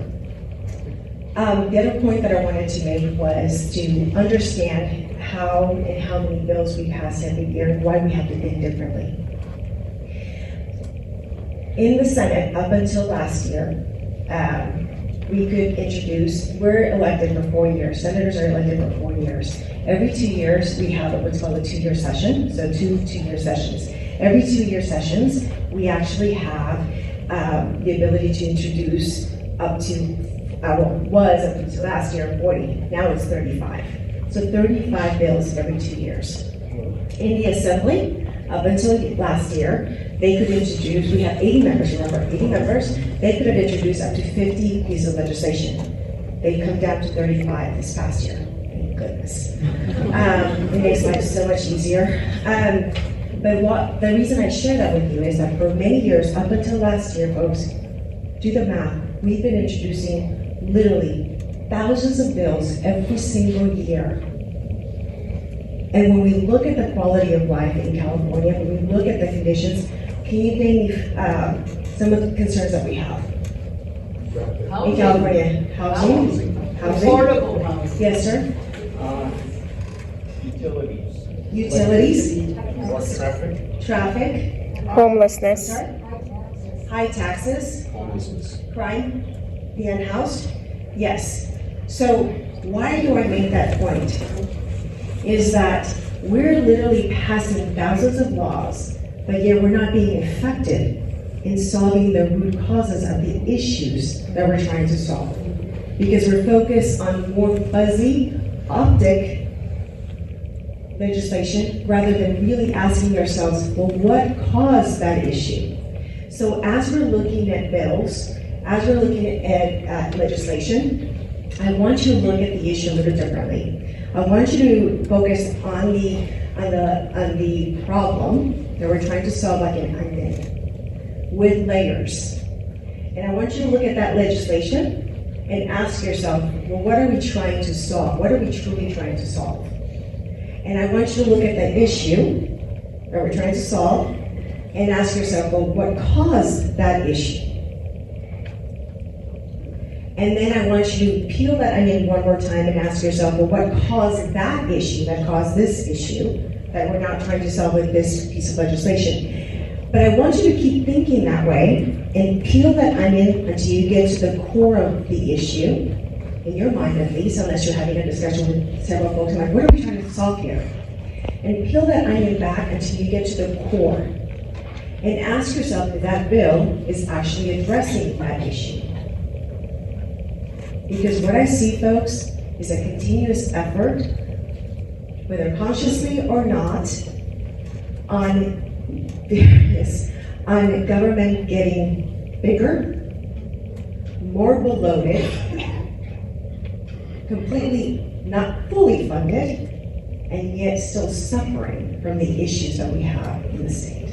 the other point that I wanted to make was to understand how many bills we pass every year and why we have to think differently. In the Senate, up until last year, we could introduce, we're elected for 4 years. Senators are elected for 4 years. Every 2 years, we have what's called a 2-year session, so two 2-year sessions. Every 2-year sessions, we actually have the ability to introduce up to, was up to last year 40, now it's 35. So 35 bills every 2 years. In the Assembly, up until last year, they could introduce, we have 80 members, remember, 80 members, they could have introduced up to 50 pieces of legislation. They've come down to 35 this past year. Thank goodness. It makes life so much easier. But the reason I share that with you is that for many years, up until last year, folks, do the math, we've been introducing literally thousands of bills every single year. And when we look at the quality of life in California, when we look at the conditions, can you name me some of the concerns that we have? In California? Housing? Affordable housing. Yes, sir? Utilities. Utilities? Traffic. Traffic? Homelessness. Sorry? High taxes? Crime? The unhoused? Yes. So why do I make that point? Is that we're literally passing thousands of laws, but yet we're not being effective in solving the root causes of the issues that we're trying to solve. Because we're focused on more fuzzy, optic legislation rather than really asking ourselves, well, what caused that issue? So as we're looking at bills, as we're looking at legislation, I want you to look at the issue a little differently. I want you to focus on the problem that we're trying to solve, like an onion, with layers. And I want you to look at that legislation and ask yourself, well, what are we trying to solve? What are we truly trying to solve? And I want you to look at the issue that we're trying to solve and ask yourself, well, what caused that issue? And then I want you to peel that onion one more time and ask yourself, well, what caused that issue, that caused this issue, that we're not trying to solve with this piece of legislation? But I want you to keep thinking that way and peel that onion until you get to the core of the issue, in your mind at least, unless you're having a discussion with several folks, like, what are we trying to solve here? And peel that onion back until you get to the core. And ask yourself if that bill is actually addressing that issue. Because what I see, folks, is a continuous effort, whether consciously or not, on government getting bigger, more bloated, completely not fully funded, and yet still suffering from the issues that we have in the state.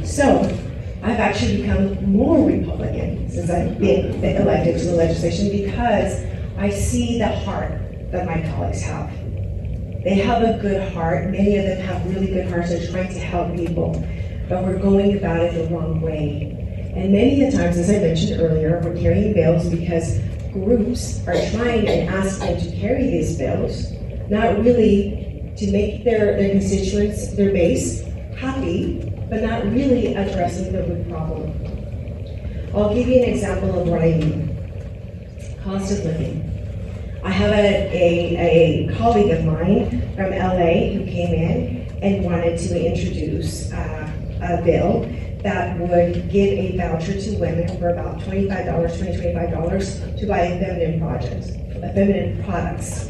So, I've actually become more Republican since I've been elected to the legislation because I see the heart that my colleagues have. They have a good heart. Many of them have really good hearts. They're trying to help people, but we're going about it the wrong way. And many of the times, as I mentioned earlier, we're carrying bills because groups are trying and asking them to carry these bills, not really to make their constituents, their base, happy, but not really addressing the root problem. I'll give you an example of what I mean. Cost of living. I have a colleague of mine from LA who came in and wanted to introduce a bill that would give a voucher to women for about $25 to buy feminine products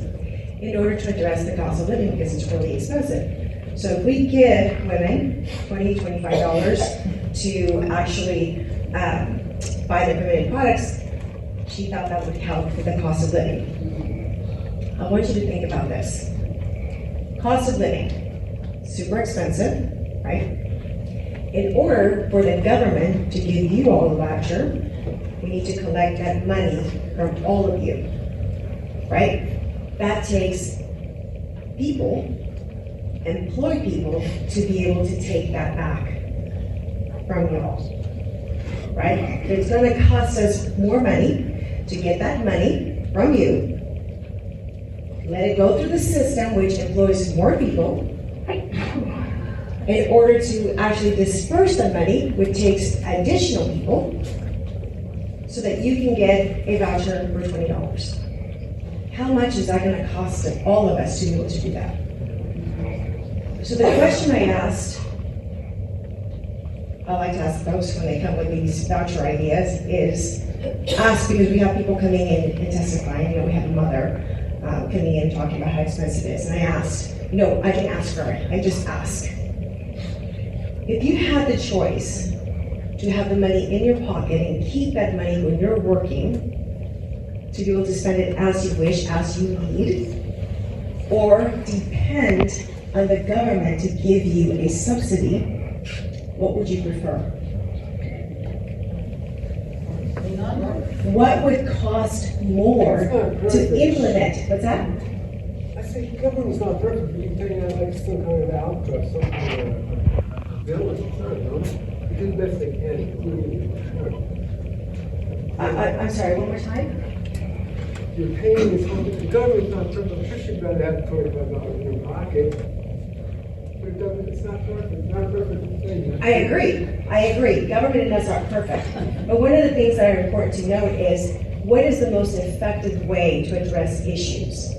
in order to address the cost of living because it's really expensive. So if we give women $20, $25 to actually buy the permitted products, she thought that would help with the cost of living. I want you to think about this. Cost of living, super expensive, right? In order for the government to give you all the voucher, we need to collect that money from all of you, right? That takes people, employ people, to be able to take that back from you all, right? It's going to cost us more money to get that money from you, let it go through the system, which employs more people, in order to actually disperse the money, which takes additional people, so that you can get a voucher for $20. How much is that going to cost all of us to be able to do that? So the question I asked, I like to ask folks when they come with these voucher ideas, is ask, because we have people coming in and testifying. You know, we have a mother coming in talking about how expensive it is. And I asked, no, I didn't ask her, I just asked. If you had the choice to have the money in your pocket and keep that money when you're working, to be able to spend it as you wish, as you need, or depend on the government to give you a subsidy, what would you prefer? What would cost more to implement? What's that? I say government's not perfect, but you can take out like some kind of output, some kind of village, no? They do the best they can. I'm sorry, one more time? You're paying this, the government's not perfect, I'm sure she'd rather have $25 in your pocket. But it's not perfect, it's not a perfect thing. I agree. Government is not perfect. But one of the things that are important to note is, what is the most effective way to address issues?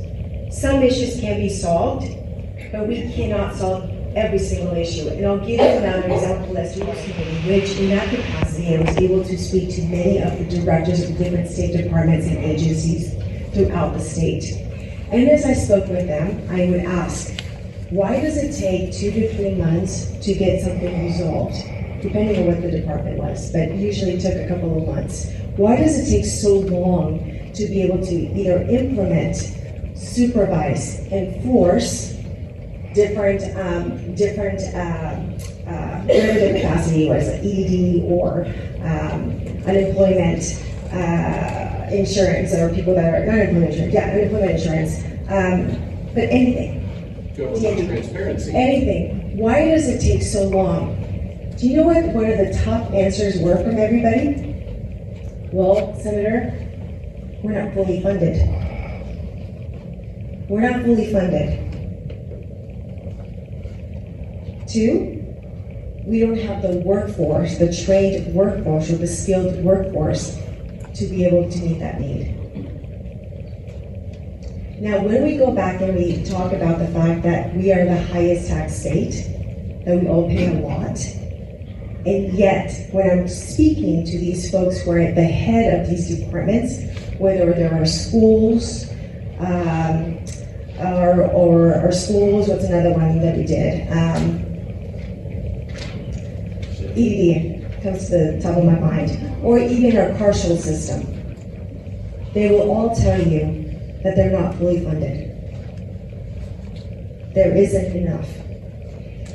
Some issues can be solved, but we cannot solve every single issue. And I'll give you another example as to which, in that capacity, I was able to speak to many of the directors of different state departments and agencies throughout the state. And as I spoke with them, I would ask, why does it take 2 to 3 months to get something resolved? Depending on what the department was, but usually it took a couple of months. Why does it take so long to be able to either implement, supervise, enforce different whatever the capacity was, like ED or unemployment insurance, or people that are, not unemployment insurance, unemployment insurance, but anything. Transparency. Anything. Why does it take so long? Do you know what one of the top answers were from everybody? Well, Senator, we're not fully funded. We're not fully funded. 2, we don't have the workforce, the trained workforce, or the skilled workforce to be able to meet that need. Now, when we go back and we talk about the fact that we are the highest tax state, that we all pay a lot, and yet, when I'm speaking to these folks who are at the head of these departments, whether there are schools, or schools, what's another one that we did? ED comes to the top of my mind, or even our carceral system. They will all tell you that they're not fully funded. There isn't enough.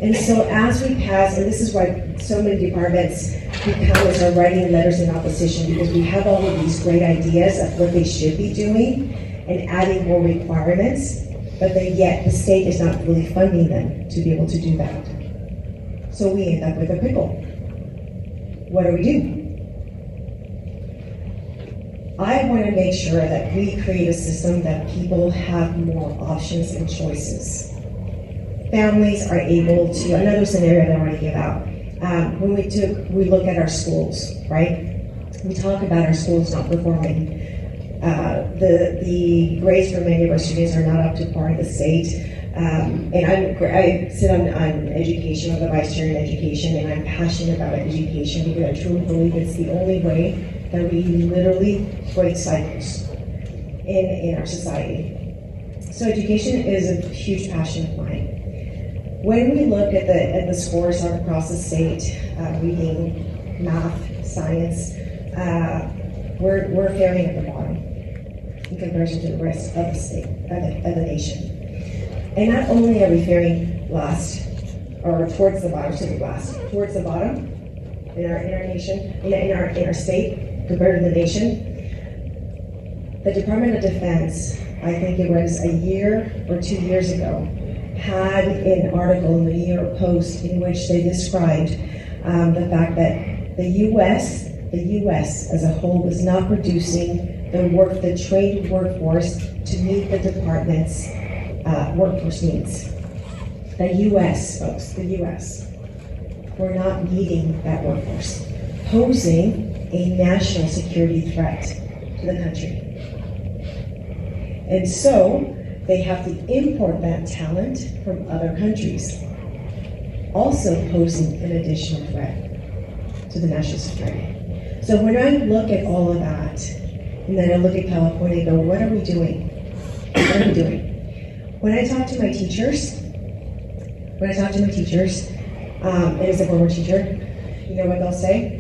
And so as we pass, and this is why so many departments are writing letters in opposition, because we have all of these great ideas of what they should be doing and adding more requirements, but yet the state is not fully funding them to be able to do that. So we end up with a pickle. What do we do? I want to make sure that we create a system that people have more options and choices. Families are able to, another scenario that I want to give out, when we look at our schools, right? We talk about our schools not performing. The grades for many of our students are not up to par in the state. And I sit on education, I'm the vice chair in education, and I'm passionate about education because I truly believe it's the only way that we literally break cycles in our society. So education is a huge passion of mine. When we look at the scores all across the state, reading, math, science, we're faring at the bottom in comparison to the rest of the state, of the nation. And not only are we faring last, or towards the bottom, towards the bottom in our nation, in our state compared to the nation, the Department of Defense, I think it was a year or 2 years ago, had an article in the New York Post in which they described the fact that the U.S. as a whole was not producing the trained workforce to meet the department's workforce needs. The U.S., folks, the U.S. We're not meeting that workforce, posing a national security threat to the country. And so they have to import that talent from other countries, also posing an additional threat to the national security. So when I look at all of that, and then I look at California and go, what are we doing? What are we doing? When I talk to my teachers, and as a former teacher, you know what they'll say?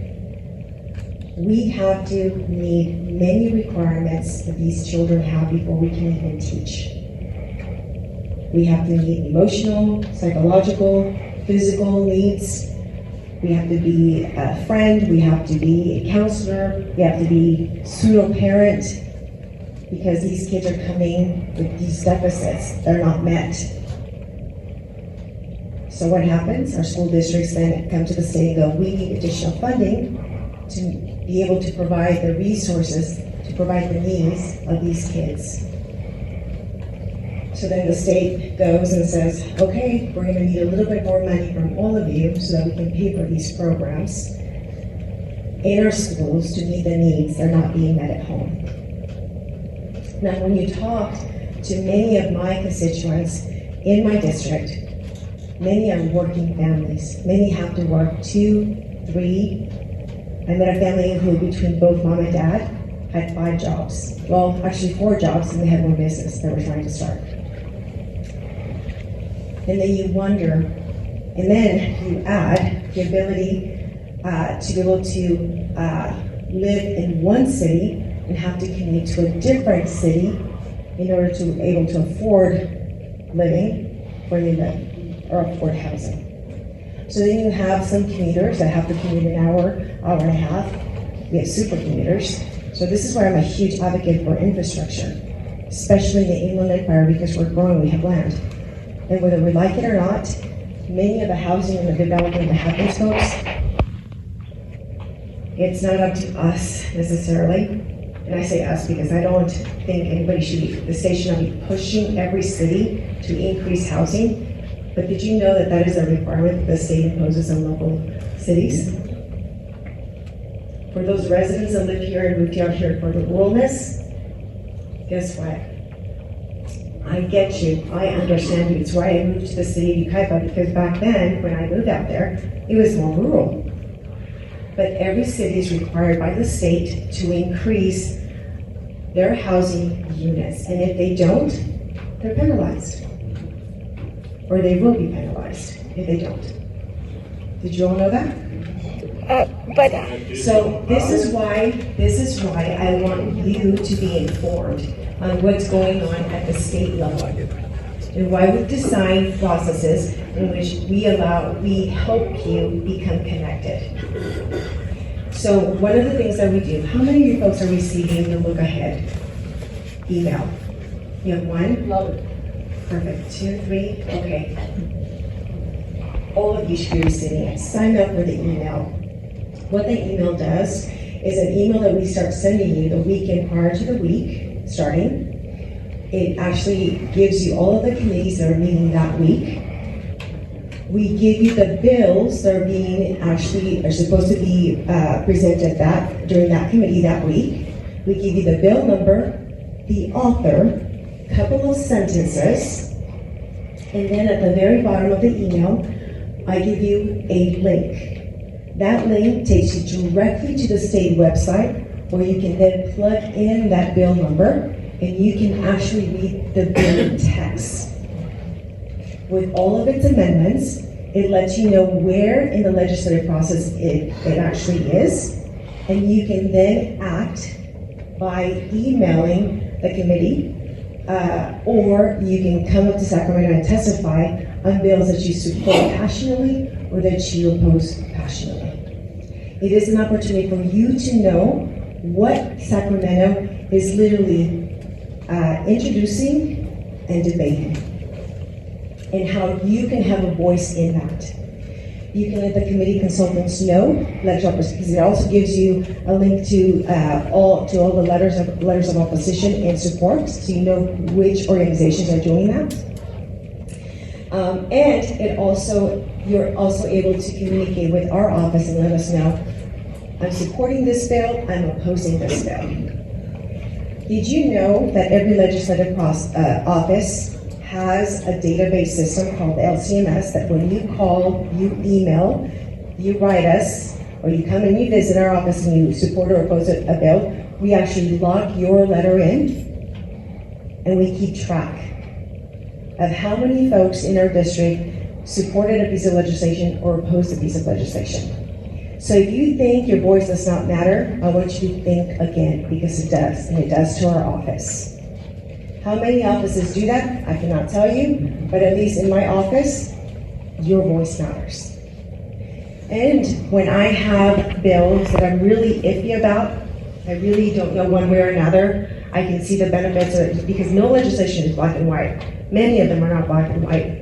We have to meet many requirements that these children have before we can even teach. We have to meet emotional, psychological, physical needs. We have to be a friend, we have to be a counselor, we have to be pseudo-parent, because these kids are coming with these deficits that are not met. So what happens? Our school districts then come to the state and go, we need additional funding to be able to provide the resources, to provide the needs of these kids. So then the state goes and says, okay, we're gonna need a little bit more money from all of you so that we can pay for these programs in our schools to meet the needs that are not being met at home. Now, when you talk to many of my constituents in my district, many are working families. Many have to work 2, 3. I met a family who, between both mom and dad, had 5 jobs. Well, actually 4 jobs, and they had one business they were trying to start. And then you wonder, and then you add the ability to be able to live in one city and have to commute to a different city in order to be able to afford living where they live or afford housing. So then you have some commuters that have to commute an hour, hour and a half. We have super commuters. So this is why I'm a huge advocate for infrastructure, especially in the Inland Empire, because we're growing, we have land. And whether we like it or not, many of the housing and the development that happens, folks, it's not up to us necessarily. And I say us because I don't think anybody should be, the state should not be pushing every city to increase housing. But did you know that that is a requirement that the state imposes on local cities? For those residents that live here and moved out here for the ruralness, guess what? I get you, I understand you. It's why I moved to the city of Yucca, because back then, when I moved out there, it was more rural. But every city is required by the state to increase their housing units. And if they don't, they're penalized. Or they will be penalized if they don't. Did you all know that? So this is why I want you to be informed on what's going on at the state level, and why we design processes in which we help you become connected. So one of the things that we do, how many of you folks are receiving the Look Ahead email? You have 1? Love it. Perfect. 2, 3, okay. All of you should be receiving it. Sign up for the email. What the email does is an email that we start sending you the weekend prior to the week, starting. It actually gives you all of the committees that are meeting that week. We give you the bills that are supposed to be presented during that committee that week. We give you the bill number, the author, couple of sentences, and then at the very bottom of the email, I give you a link. That link takes you directly to the state website, where you can then plug in that bill number, and you can actually read the bill text. with all of its amendments. It lets you know where in the legislative process it actually is. And you can then act by emailing the committee, or you can come up to Sacramento and testify on bills that you support passionately or that you oppose passionately. It is an opportunity for you to know what Sacramento is literally introducing and debating, and how you can have a voice in that. You can let the committee consultants know, because it also gives you a link to all the letters of opposition and support, so you know which organizations are doing that. And you're also able to communicate with our office and let us know, I'm supporting this bill, I'm opposing this bill. Did you know that every legislative office has a database system called LCMS, that when you call, you email, you write us, or you come and you visit our office and you support or oppose a bill, we actually log your letter in, and we keep track of how many folks in our district supported a piece of legislation or opposed a piece of legislation. So if you think your voice does not matter, I want you to think again, because it does, and it does to our office. How many offices do that? I cannot tell you, but at least in my office, your voice matters. And when I have bills that I'm really iffy about, I really don't know one way or another, I can see the benefits of it, because no legislation is black and white. Many of them are not black and white.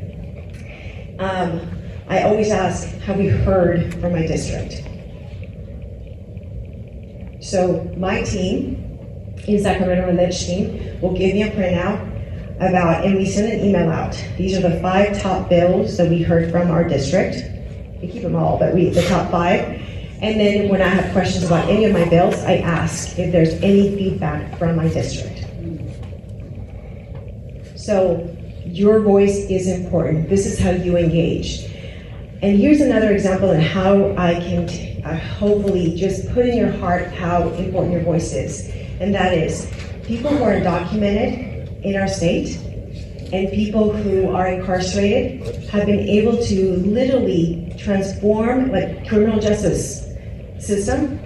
I always ask, have we heard from my district? So my team, in Sacramento, the Ledge team, will give me a printout and we send an email out. These are the 5 top bills that we heard from our district. We keep them all, but the top 5. And then when I have questions about any of my bills, I ask if there's any feedback from my district. So your voice is important. This is how you engage. And here's another example of how I can hopefully just put in your heart how important your voice is. And that is, people who are undocumented in our state and people who are incarcerated have been able to literally transform the criminal justice system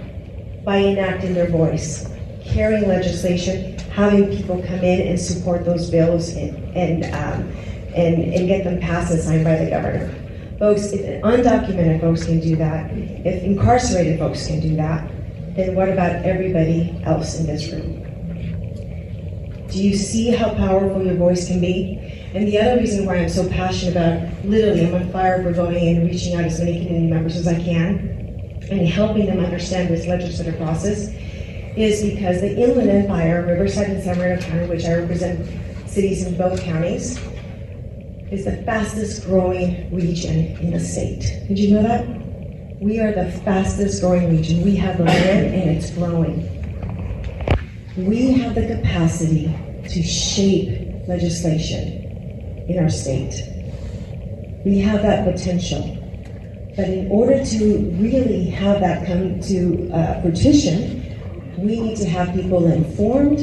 by enacting their voice, carrying legislation, having people come in and support those bills and get them passed and signed by the governor. Folks, if undocumented folks can do that, if incarcerated folks can do that, then what about everybody else in this room? Do you see how powerful your voice can be? And the other reason why I'm so passionate about, literally, I'm on fire for going in and reaching out as many community members as I can and helping them understand this legislative process, is because the Inland Empire, Riverside and San Bernardino County, which I represent cities in both counties, is the fastest growing region in the state. Did you know that? We are the fastest growing region. We have the land and it's growing. We have the capacity to shape legislation in our state. We have that potential. But in order to really have that come to fruition, we need to have people informed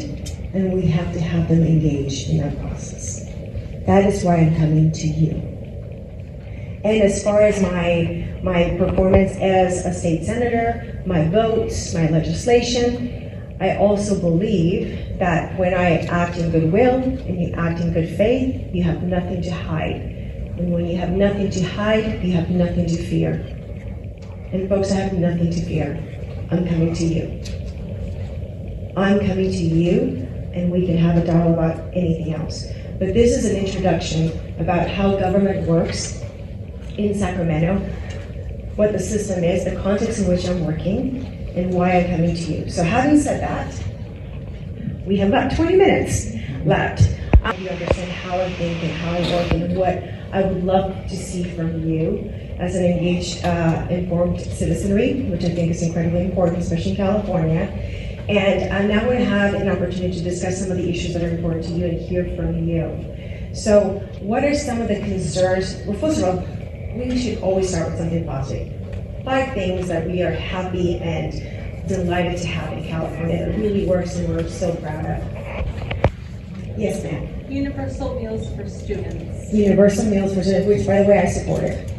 and we have to have them engaged in that process. That is why I'm coming to you. And as far as my performance as a state senator, my votes, my legislation, I also believe that when I act in goodwill and you act in good faith, you have nothing to hide. And when you have nothing to hide, you have nothing to fear. And folks, I have nothing to fear. I'm coming to you. I'm coming to you, and we can have a dialogue about anything else. But this is an introduction about how government works in Sacramento, what the system is, the context in which I'm working, and why I'm coming to you. So having said that, we have about 20 minutes left. You understand how I think and how I work and what I would love to see from you as an engaged, informed citizenry, which I think is incredibly important, especially in California. And I'm now going to have an opportunity to discuss some of the issues that are important to you and hear from you. So what are some of the concerns? Well, first of all, we should always start with something positive. 5 things that we are happy and delighted to have in California that really works and we're so proud of. Yes, ma'am. Universal meals for students. Universal meals for students, which by the way, I support it.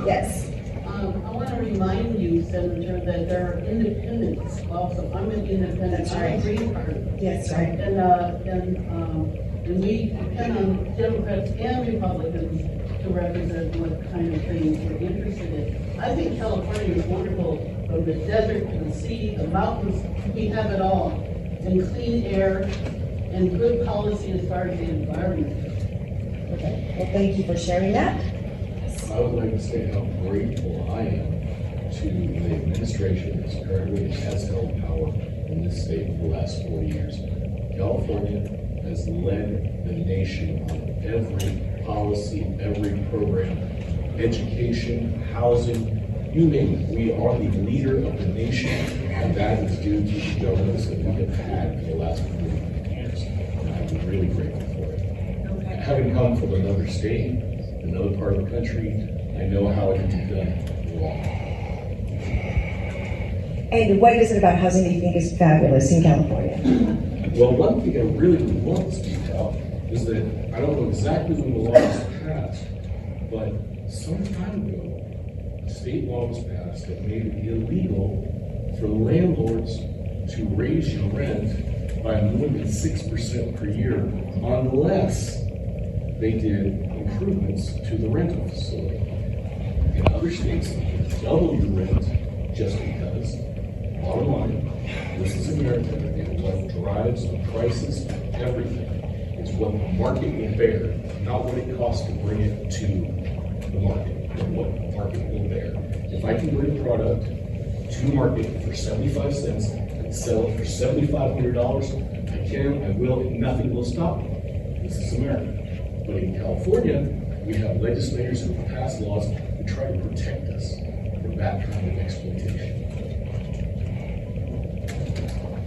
Yes. I want to remind you, Senator, that there are independents also. I'm an independent. That's right. I'm a Green Party. Yes, right. And we depend on Democrats and Republicans to represent what kind of things we're interested in. I think California is wonderful, from the desert to the sea, the mountains, we have it all. And clean air and good policy as far as the environment. Okay, well, thank you for sharing that. I would like to say how grateful I am to the administration that's currently has held power in this state for the last 4 years. California has led the nation on every policy, every program, education, housing, you name it. We are the leader of the nation, and that is due to the governance that we have had for the last 4 years. And I'm really grateful for it. Okay. Having come from another state, another part of the country, I know how it can be done wrong. And what is it about housing that you think is fabulous in California? Well, one thing I really would want to speak out is that I don't know exactly when the law was passed, but some time ago, a state law was passed that made it illegal for landlords to raise your rent by more than 6% per year unless they did improvements to the rental facility. In other states, you can double your rent just because. Bottom line, this is America, and what drives the prices, everything, is what the market will bear, not what it costs to bring it to the market, but what the market will bear. If I can bring a product to market for 75 cents and sell it for $7,500, I can, I will, and nothing will stop me. This is America. But in California, we have legislators who have passed laws who try to protect us from that kind of exploitation.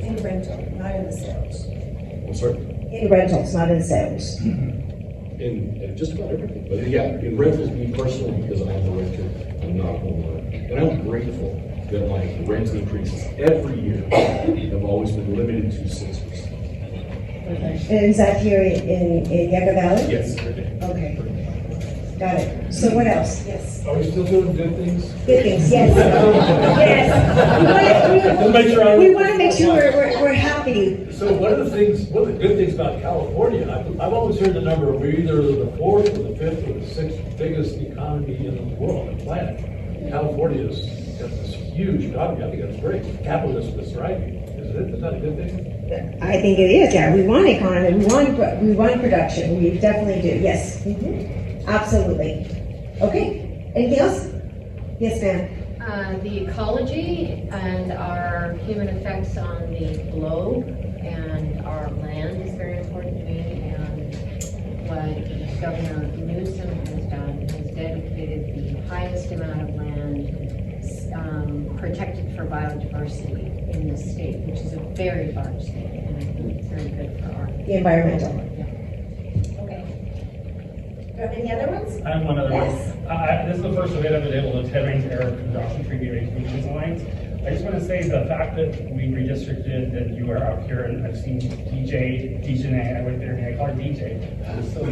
In rental, not in the sales. I'm sorry? In rentals, not in sales. In just about everything. But yeah, in rentals, me personally, because I'm a renter, I'm not a homeowner. And I'm grateful that my rent increases every year have always been limited to 6%. And is that here in Yucca Valley? Yes. Okay. Got it. So what else? Yes. Are we still doing good things? Good things, yes. Yes. We want to make sure we're happy. So one of the good things about California, I've always heard the number, we're either the 4th or the 5th or the 6th biggest economy in the world, the planet. California's got this huge economy. I think that's great. Capitalist is right. Is that a good thing? I think it is, yeah. We want economy, we want production. We definitely do, yes. Mm-hmm. Absolutely. Okay, anything else? Yes, ma'am. The ecology and our human effects on the globe and our land is very important to me, and what Governor Newsom has done is dedicated the highest amount of land protected for biodiversity in the state, which is a very large state, and I think it's very good for our... The environmental. Okay. Do you have any other ones? I have one other Yes. one. This is the first event I've been able to attend Rains Air Production Treaty Communications Alliance. I just want to say the fact that we redistricted and you are out here, and I've seen DJ, I went there and I called her DJ. So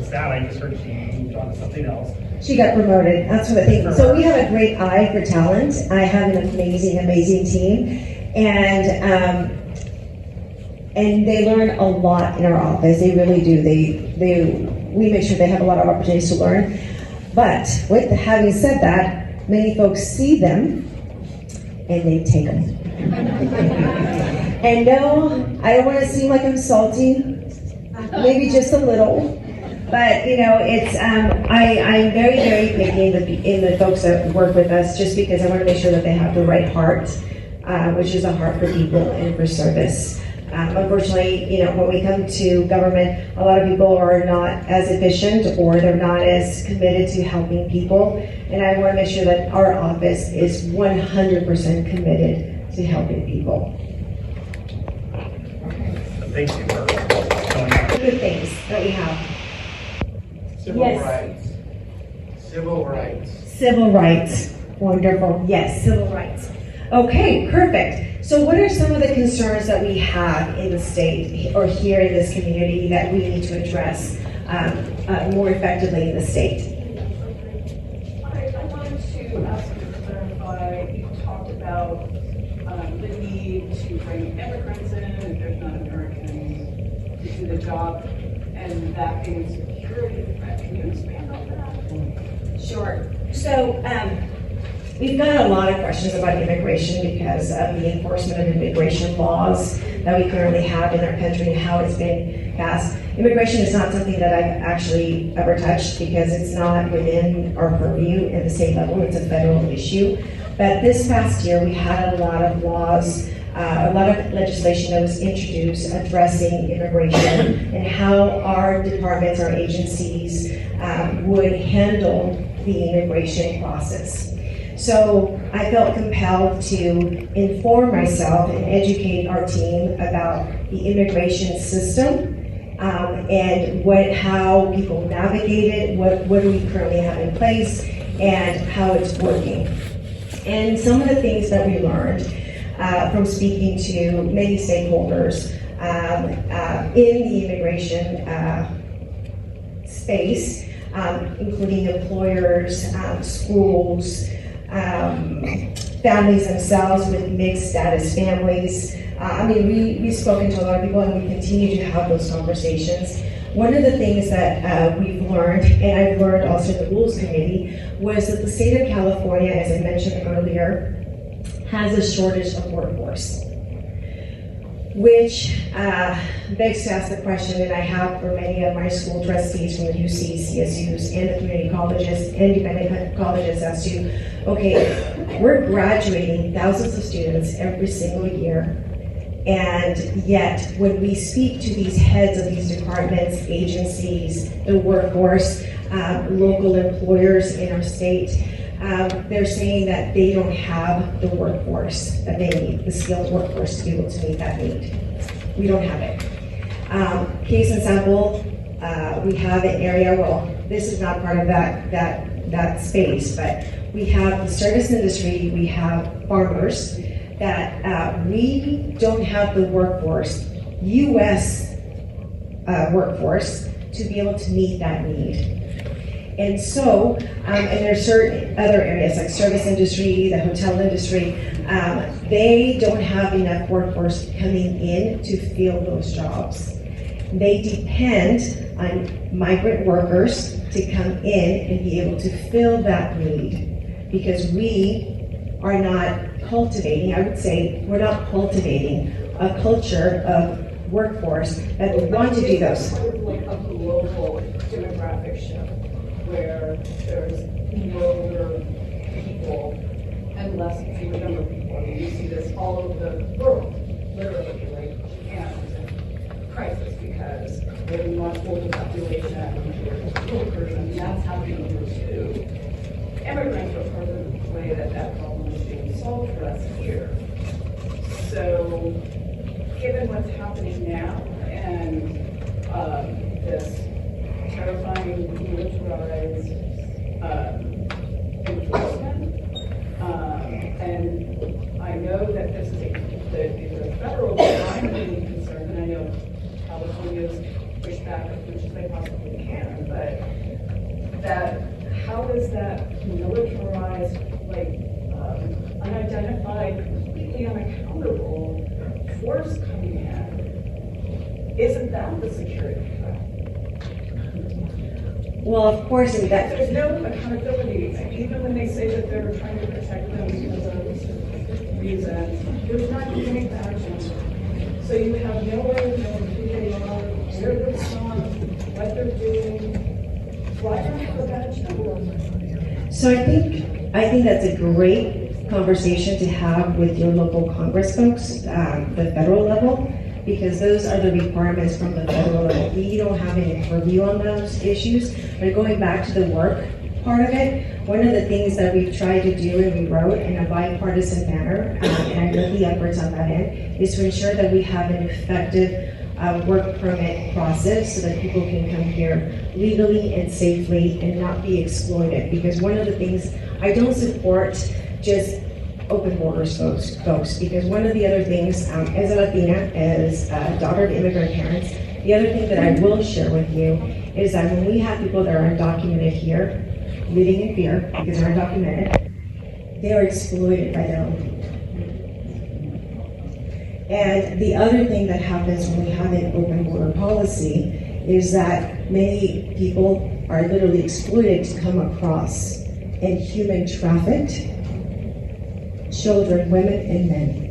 sad, I just heard she moved on to something else. She got promoted, that's what I think. So we have a great eye for talent. I have an amazing team. And they learn a lot in our office. They really do. We make sure they have a lot of opportunities to learn. But with having said that, many folks see them and they take them. And no, I don't want to seem like I'm salty. Maybe just a little. But it's I'm very picky in the folks that work with us, just because I want to make sure that they have the right heart, which is a heart for people and for service. Unfortunately, when we come to government, a lot of people are not as efficient or they're not as committed to helping people. And I want to make sure that our office is 100% committed to helping people. Thank you for Good things that we have. Civil rights. Civil rights. Civil rights. Wonderful. Yes, civil rights. Okay, perfect. So what are some of the concerns that we have in the state or here in this community that we need to address more effectively in the state? I wanted to ask you to clarify, you talked about the need to bring immigrants in if there's not Americans to do the job, and that being a security threat. Can you expand on that? Sure. So we've got a lot of questions about immigration because of the enforcement of immigration laws that we currently have in our country and how it's been passed. Immigration is not something that I've actually ever touched because it's not within our purview at the state level. It's a federal issue. But this past year, we had a lot of laws, a lot of legislation that was introduced addressing immigration and how our departments, our agencies would handle the immigration process. So I felt compelled to inform myself and educate our team about the immigration system and how people navigate it, what do we currently have in place, and how it's working. And some of the things that we learned from speaking to many stakeholders in the immigration space, including employers, schools, families themselves with mixed status families. We've spoken to a lot of people and we continue to have those conversations. One of the things that we've learned, and I've learned also in the Rules Committee, was that the state of California, as I mentioned earlier, has a shortage of workforce, which begs to ask the question, and I have for many of my school trustees from the UC, CSUs, and the community colleges, independent colleges as to, okay, we're graduating thousands of students every single year, and yet when we speak to these heads of these departments, agencies, the workforce, local employers in our state, they're saying that they don't have the workforce that they need, the skilled workforce to be able to meet that need. We don't have it. Case in sample, we have an area, well, this is not part of that space, but we have the service industry, we have farmers, that we don't have the workforce, U.S. Workforce, to be able to meet that need. And so, and there's certain other areas like service industry, the hotel industry, they don't have enough workforce coming in to fill those jobs. They depend on migrant workers to come in and be able to fill that need because we are not cultivating, I would say, we're not cultivating a culture of workforce that would want to do those. Sort of like a global demographic shift where there's more older people and less fewer younger people. I mean, you see this all over the world, literally, like Japan is in crisis because there's a much older population and workers, and that's happening here too. Immigrants are part of the way that problem is being solved for us here. So, given what's happening now and this terrifying militarized enforcement, and I know that this is the federal primary concern, and I know California's pushed back as much as they possibly can, but that how is that militarized, like unidentified, completely unaccountable force coming in? Isn't that the security threat? Well, of course, there's no accountability. Even when they say that they're trying to protect them because of reasons, there's not even any badge number. So you have no way of knowing who they are, where they're from, what they're doing. Why don't you have a badge number? So I think that's a great conversation to have with your local Congress folks, the federal level, because those are the requirements from the federal level. We don't have any purview on those issues. But going back to the work part of it, one of the things that we've tried to do and we wrote in a bipartisan manner, and I know the efforts on that end, is to ensure that we have an effective work permit process so that people can come here legally and safely and not be exploited. Because one of the things, I don't support just open borders folks, because one of the other things, as a Latina, as a daughter of immigrant parents, the other thing that I will share with you is that when we have people that are undocumented here, living in fear because they're undocumented, they are exploited by their own people. And the other thing that happens when we have an open border policy is that many people are literally exploited to come across and human trafficked children, women, and men.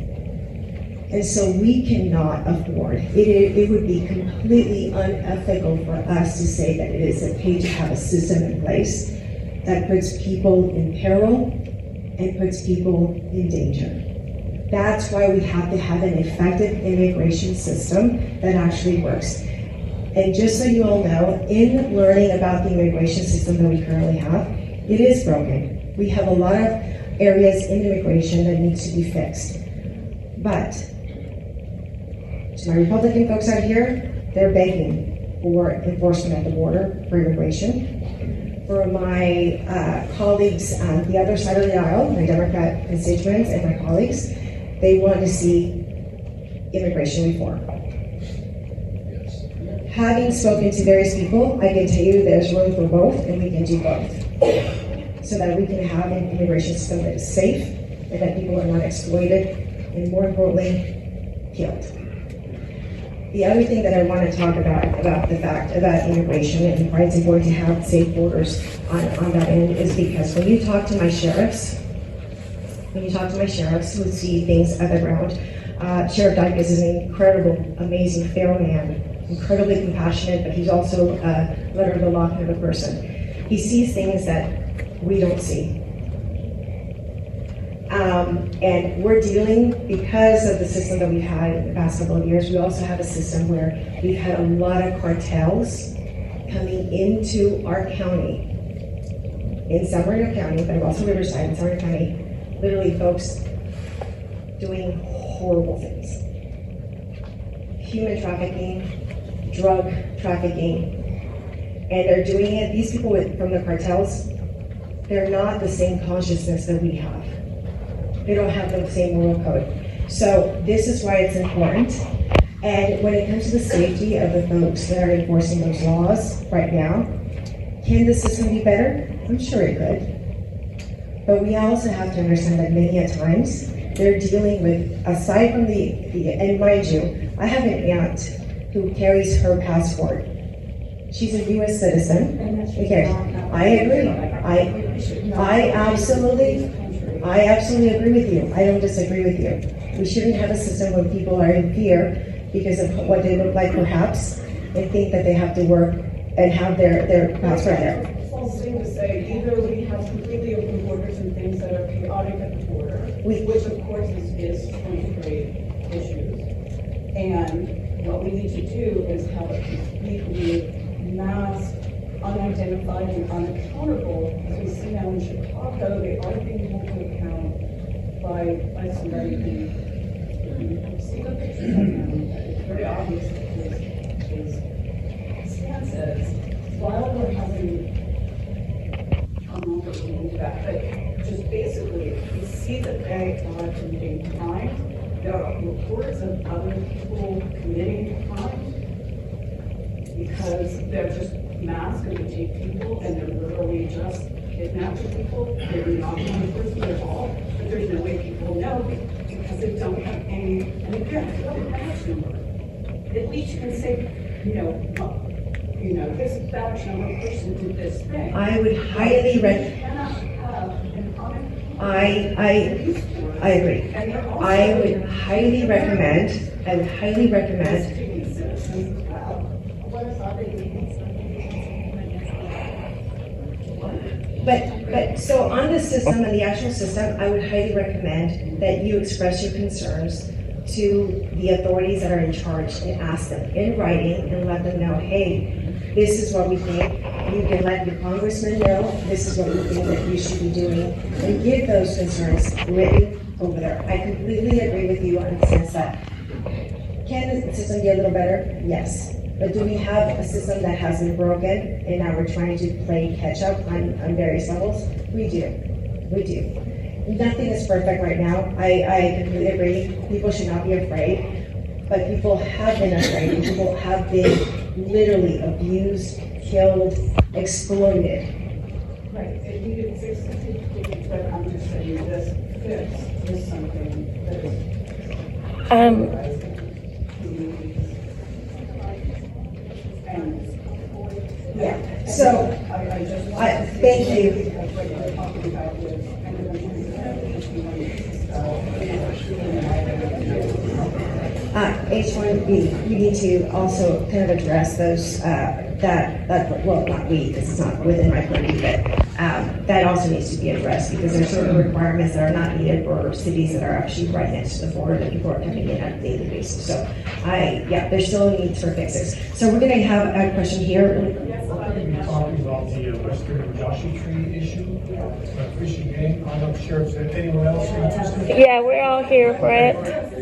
And so we cannot afford, it would be completely unethical for us to say that it is okay to have a system in place that puts people in peril and puts people in danger. That's why we have to have an effective immigration system that actually works. And just so you all know, in learning about the immigration system that we currently have, it is broken. We have a lot of areas in immigration that needs to be fixed. But to my Republican folks out here, they're begging for enforcement at the border for immigration. For my colleagues on the other side of the aisle, my Democrat constituents and my colleagues, they want to see immigration reform. Having spoken to various people, I can tell you there's room for both, and we can do both. So that we can have an immigration system that is safe, and that people are not exploited, and more importantly, killed. The other thing that I want to talk about the fact about immigration and why it's important to have safe borders on that end is because when you talk to my sheriffs who see things at the ground, Sheriff Dyke is an incredible, amazing, fair man, incredibly compassionate, but he's also a letter of the law kind of a person. He sees things that we don't see. And we're dealing, because of the system that we've had in the past couple of years, we also have a system where we've had a lot of cartels coming into our county, in San Bernardino County, but also Riverside and San Bernardino County, literally folks doing horrible things. Human trafficking, drug trafficking, and they're doing it, these people from the cartels, they're not the same consciousness that we have. They don't have the same moral code. So this is why it's important. And when it comes to the safety of the folks that are enforcing those laws right now, can the system be better? I'm sure it could. But we also have to understand that many a times they're dealing with, aside from and mind you, I have an aunt who carries her passport. She's a U.S. citizen. Okay, I agree. I absolutely agree with you. I don't disagree with you. We shouldn't have a system where people are in fear because of what they look like, perhaps, and think that they have to work and have their passport there. It's also thing to say, either we have completely open borders and things that are chaotic at the border, which of course is going to create issues. And what we need to do is have a completely masked, unidentified, and unaccountable. As we see now in Chicago, they are being held to account by somebody who see the pictures of them. It's very obvious that his stances, while we're having, I don't know if we can do that, but just basically, we see that they are committing crime. There are reports of other people committing crime because they're just masked and they take people and they're literally just kidnapping people. They're not one person at all, but there's no way people know because they don't have any, and again, they don't have a badge number. At least you can say, this badge number person did this thing. I would highly recommend. I agree. I would highly recommend. But so on the system and the actual system, I would highly recommend that you express your concerns to the authorities that are in charge and ask them in writing and let them know, hey, this is what we think. You can let your congressman know this is what we think that you should be doing, and give those concerns written over there. I completely agree with you in the sense that can the system get a little better? Yes. But do we have a system that has been broken and now we're trying to play catch up on various levels? We do. nothing is perfect right now. I completely agree. People should not be afraid. But people have been afraid, and people have been literally abused, killed, exploited. Right, and you did 60 people, but I'm just saying this is something that is. Yeah, so, thank you. H1B, we need to also kind of address those, well, not we, because it's not within my purview, but that also needs to be addressed, because there's certain requirements that are not needed for cities that are actually right next to the border that people are coming in on a daily basis. So, there's still needs for fixes. So we're gonna have a question here. Talking about the Western Joshua Tree issue, fishing game. I'm not sure if there's anyone else interested. Yeah, we're all here for it.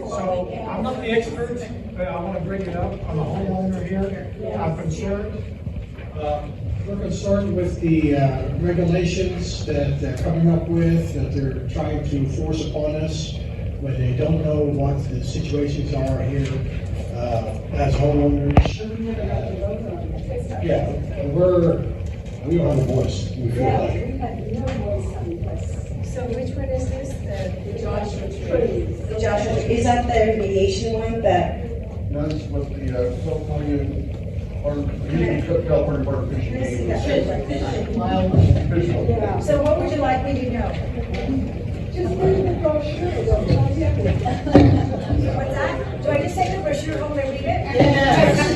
So I'm not the expert, but I want to bring it up. I'm a homeowner here. I'm concerned. We're concerned with the regulations that they're coming up with, that they're trying to force upon us when they don't know what the situations are here as homeowners. Yeah, we don't have a voice. We feel like. We have no voice on this. So which one is this? The Joshua Tree? The Joshua Tree, is that the remediation one that? No, this was the California Board of Fishing Game. So what would you like me to know? Just read the brochure. What's that? Do I just take the brochure home and read it?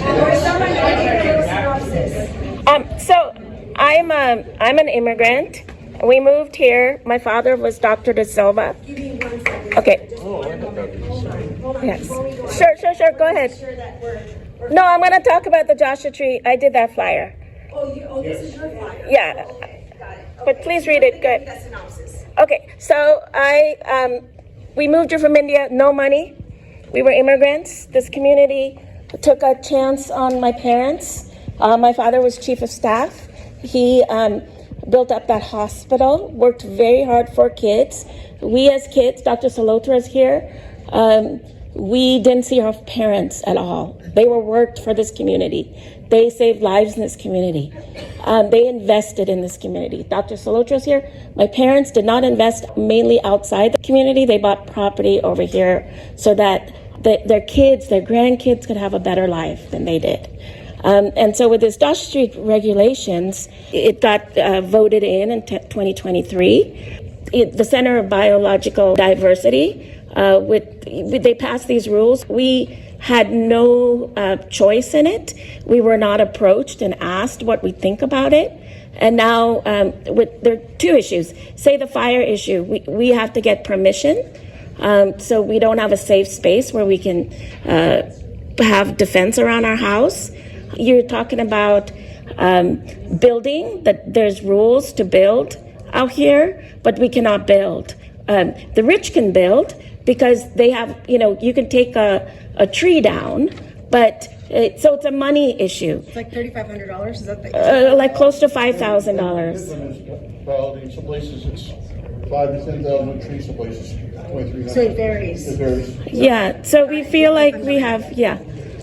Or someone can give a little synopsis? So I'm an immigrant. We moved here. My father was Dr. De Silva. Okay. Yes. Sure. Go ahead. No, I'm going to talk about the Joshua Tree. I did that flyer. Oh, this is your flyer? Yeah. Oh, okay, got it. Okay. But please read it. Good. That synopsis. Okay. So we moved here from India. No money. We were immigrants. This community took a chance on my parents. My father was chief of staff. He built up that hospital, worked very hard for kids. We as kids, Dr. Salotra is here, we didn't see our parents at all. They were worked for this community. They saved lives in this community. They invested in this community. Dr. Salotra is here. My parents did not invest mainly outside the community. They bought property over here so that their kids, their grandkids could have a better life than they did. And so with this Joshua Street regulations, it got voted in 2023. The Center of Biological Diversity, they passed these rules. We had no choice in it. We were not approached and asked what we think about it. And now there are two issues. Say the fire issue, we have to get permission. So we don't have a safe space where we can have defense around our house. You're talking about building, that there's rules to build out here, but we cannot build. The rich can build because they have, you can take a tree down, but so it's a money issue. It's like $3,500, is that the? Like close to $5,000. Some places it's 5,000 to 10,000 trees, some places 2,300. So it varies. It varies. Yeah, so we feel like we have,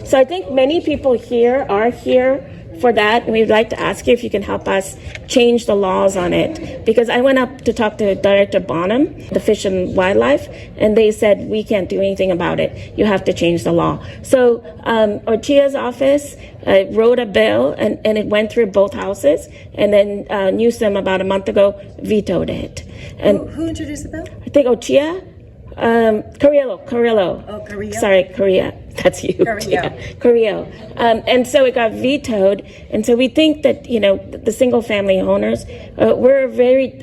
So I think many people here are here for that, and we'd like to ask you if you can help us change the laws on it. Because I went up to talk to Director Bonham, the Fish and Wildlife, and they said, we can't do anything about it. You have to change the law. So Ortia's office wrote a bill, and it went through both houses, and then Newsom about a month ago vetoed it. And Who introduced the bill? I think Ochia? Carrillo. Oh, Carrillo. Sorry, Korea. That's you. Carrillo. And so it got vetoed. And so we think that, the single family owners, we're a very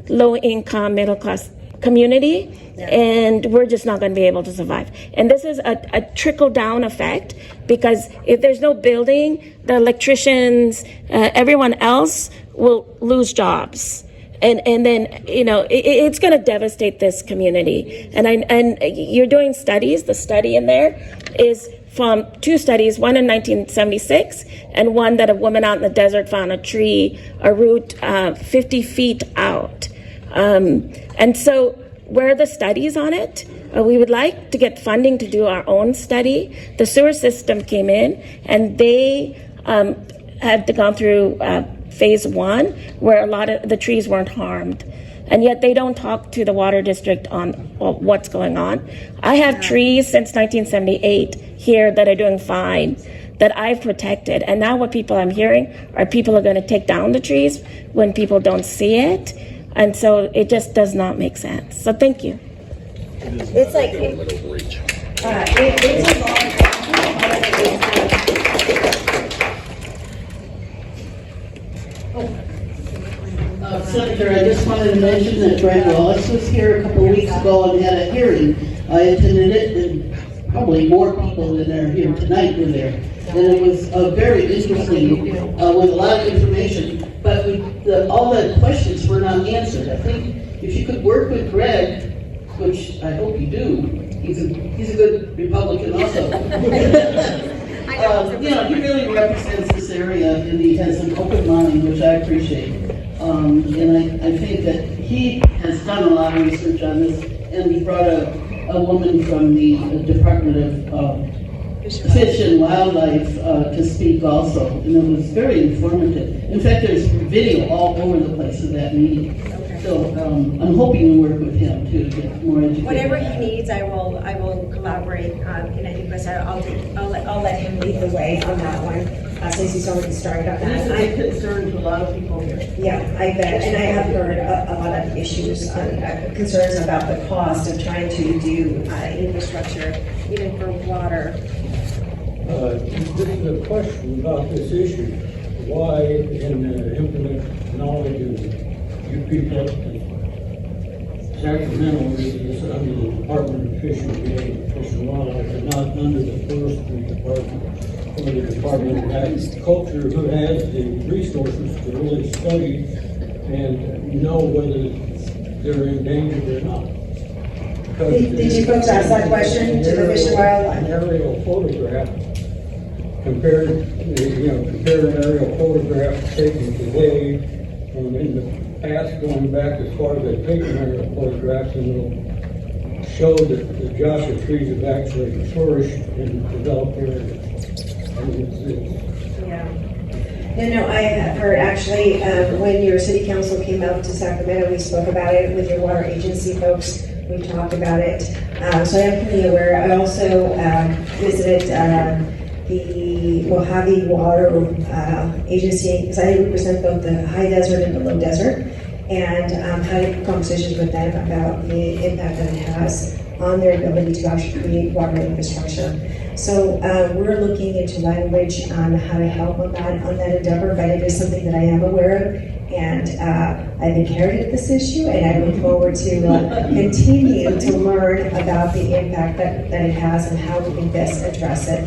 low income, middle class community, and we're just not going to be able to survive. And this is a trickle down effect, because if there's no building, the electricians, everyone else will lose jobs. And then, it's going to devastate this community. And you're doing studies. The study in there is from two studies, one in 1976 and one that a woman out in the desert found a tree, a root 50 feet out. And so where are the studies on it? We would like to get funding to do our own study. The sewer system came in, and they had gone through phase 1, where a lot of the trees weren't harmed. And yet they don't talk to the water district on what's going on. I have trees since 1978 here that are doing fine, that I've protected. And now what I'm hearing are people are going to take down the trees when people don't see it. And so it just does not make sense. So thank you. It's like, it's Senator, I just wanted to mention that Brad Wallace was here a couple of weeks ago and had a hearing. I attended it, and probably more people than are here tonight were there. And it was very interesting, with a lot of information, but all the questions were not answered. I think if you could work with Greg, which I hope you do, he's a good Republican also. He really represents this area, and he has an open mind, which I appreciate. And I think that he has done a lot of research on this, and he brought a woman from the Department of Fish and Wildlife to speak also, and it was very informative. In fact, there's video all over the place of that meeting. So I'm hoping to work with him too to get more education. whatever he needs, I will collaborate, and I think I'll let him lead the way on that one, since he's already started on that. This is a concern to a lot of people here. Yeah, I bet, and I have heard a lot of issues, concerns about the cost of trying to do infrastructure, even for water. This is a question about this issue. Why in implement knowledge of you people in Sacramento is under the Department of Fish and Game, Fish and Wildlife, and not under the forestry department or the Department of Agriculture, who has the resources to really study and know whether they're endangered or not. Did you folks ask that question to the Fish and Wildlife? An aerial photograph compare an aerial photograph taken today in the past, going back as far as they've taken aerial photographs, and it'll show that the Joshua trees have actually flourished in developed areas. No, I have heard actually, when your city council came out to Sacramento, we spoke about it with your water agency folks. We talked about it. So I am pretty aware. I also visited the Mojave Water Agency, because I represent both the high desert and the low desert, and had conversations with them about the impact that it has on their ability to actually create water infrastructure. So we're looking into language on how to help on that endeavor, but it is something that I am aware of, and I've inherited this issue, and I look forward to continue to learn about the impact that it has and how we can best address it.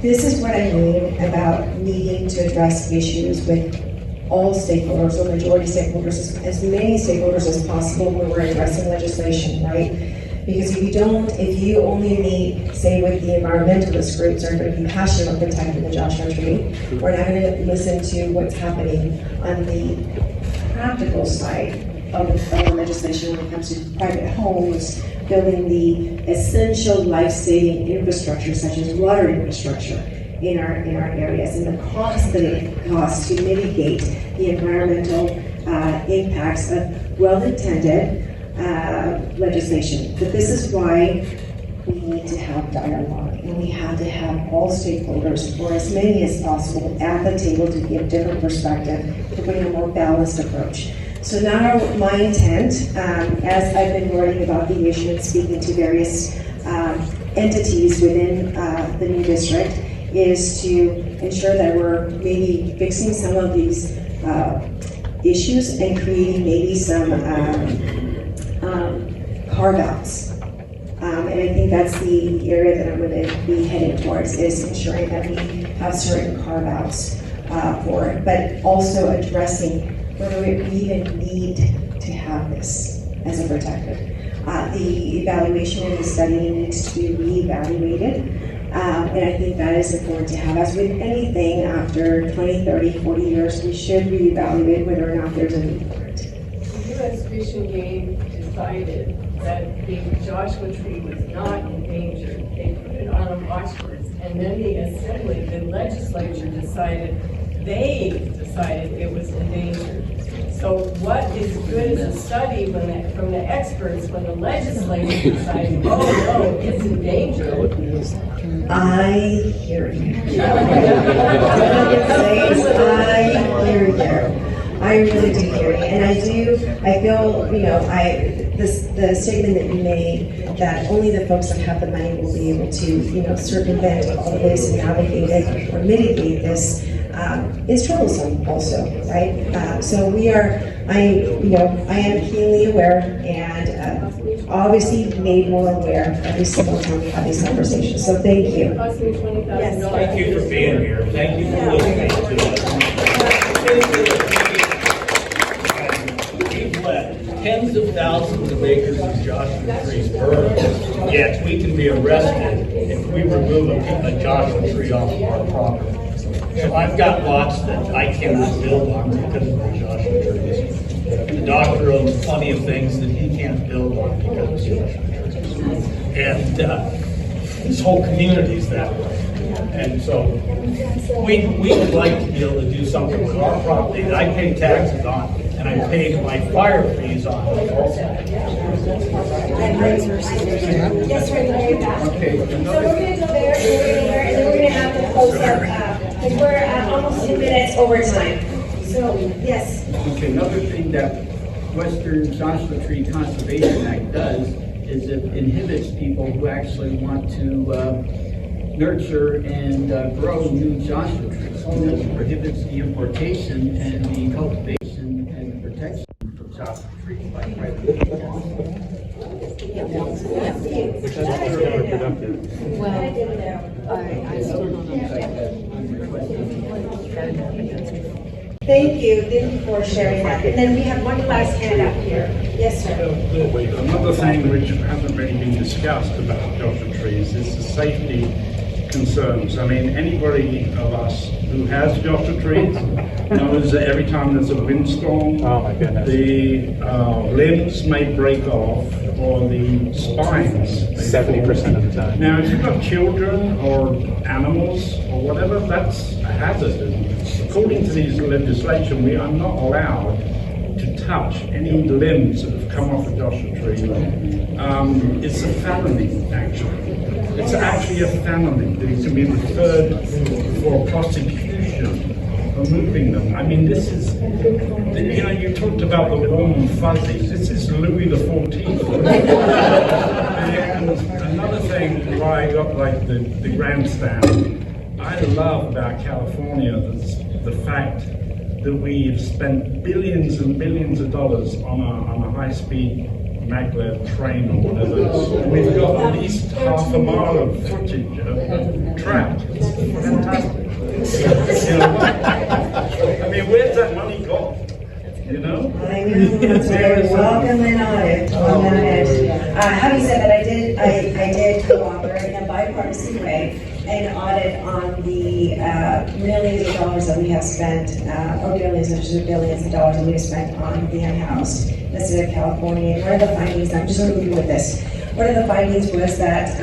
This is what I mean about needing to address issues with all stakeholders, or majority stakeholders, as many stakeholders as possible when we're addressing legislation, right? Because if you only meet, say, with the environmentalist groups are going to be passionate about protecting the Joshua tree, we're not going to listen to what's happening on the practical side of the legislation when it comes to private homes, building the essential life-saving infrastructure such as water infrastructure in our areas, and the cost that it costs to mitigate the environmental impacts of well-intended legislation. But this is why we need to have dialogue, and we have to have all stakeholders, or as many as possible, at the table to give different perspective, to bring a more balanced approach. So now my intent, as I've been learning about the issue and speaking to various entities within the new district, is to ensure that we're maybe fixing some of these issues and creating maybe some carve-outs. And I think that's the area that I'm going to be heading towards, is ensuring that we have certain carve-outs for it, but also addressing whether we even need to have this as a protective. The evaluation and the study needs to be reevaluated. And I think that is important to have. As with anything, after 20, 30, 40 years, we should reevaluate whether or not there's a need for it. The U.S. Fish and Game decided that the Joshua tree was not endangered. They put it on a watch list, and then the assembly, the legislature decided it was endangered. So what is good as a study from the experts when the legislature decided, oh no, it's endangered? I hear you. I really do hear you. And I feel, the statement that you made, that only the folks that have the money will be able to, circumvent all of this and navigate it or mitigate this, is troublesome also, right? So I am keenly aware and obviously made more aware every single time we have these conversations. So thank you. Yes. Thank you for being here. Thank you for listening to us. We've let tens of thousands of acres of Joshua trees burn, yet we can be arrested if we remove a Joshua tree off of our property. So I've got lots that I cannot build on because of the Joshua trees. The doctor owns plenty of things that he can't build on because of Joshua trees. And this whole community is that way. And so we would like to be able to do something with our property that I pay taxes on, and I pay my fire fees on also. Yes, we're going to go back. Okay. So we're going to go there, and we're going to learn, and then we're going to have to close up, because we're almost 2 minutes over time. So, yes. Okay, another thing that Western Joshua Tree Conservation Act does is it inhibits people who actually want to nurture and grow new Joshua trees, because it prohibits the importation and the cultivation and protection of Joshua trees by private people. Which is very productive. Well, I still don't understand. Thank you for sharing that. And then we have one last hand up here. Yes, sir. Another thing which hasn't really been discussed about Joshua trees is the safety concerns. I mean, anybody of us who has Joshua trees knows that every time there's a windstorm, the limbs may break off or the spines. 70% of the time. Now, if you've got children or animals or whatever, that's a hazard. And according to these legislation, we are not allowed to touch any limbs that have come off a Joshua tree. It's a felony, actually. It's actually a felony that can be referred for prosecution for moving them. I mean, this is, you talked about the warm and fuzzies. This is Louis XIV. And another thing why I got like the grandstand, I love about California the fact that we've spent billions and billions of dollars on a high-speed maglev train or whatever. We've got at least half a mile of footage of track. It's fantastic. I mean, where's that money gone? I know, that's why we're welcoming on it. Having said that, I did co-author in a bipartisan way an audit on the millions of dollars that we have spent, or billions of dollars that we have spent on the unhoused in the state of California. And one of the findings, I'm just going to leave you with this. One of the findings was that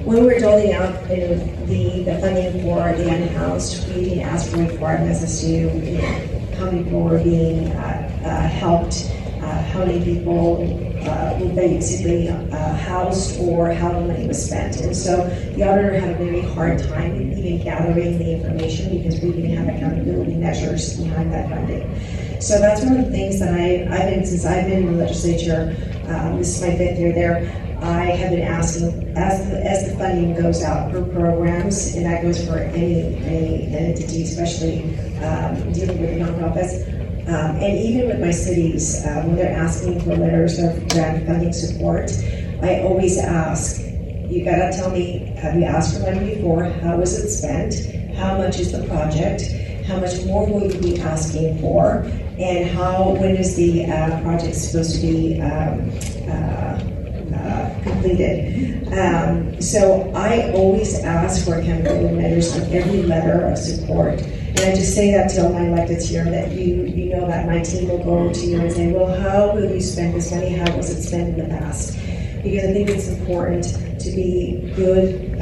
when we were doling out the funding for the unhoused, we didn't ask for requirements as to how many people were being helped, how many people were basically housed, or how the money was spent. And so the auditor had a very hard time even gathering the information because we didn't have accountability measures behind that funding. So that's one of the things that since I've been in the legislature, this is my 5th year there, I have been asking, as the funding goes out for programs, and that goes for any entity, especially dealing with nonprofits, and even with my cities, when they're asking for letters of grant funding support, I always ask, you gotta tell me, have you asked for money before? How was it spent? How much is the project? How much more will you be asking for? And when is the project supposed to be completed? So I always ask for accountability measures on every letter of support. And I just say that to all my electeds here, that you know that my team will go to you and say, well, how will you spend this money? How was it spent in the past? Because I think it's important to be good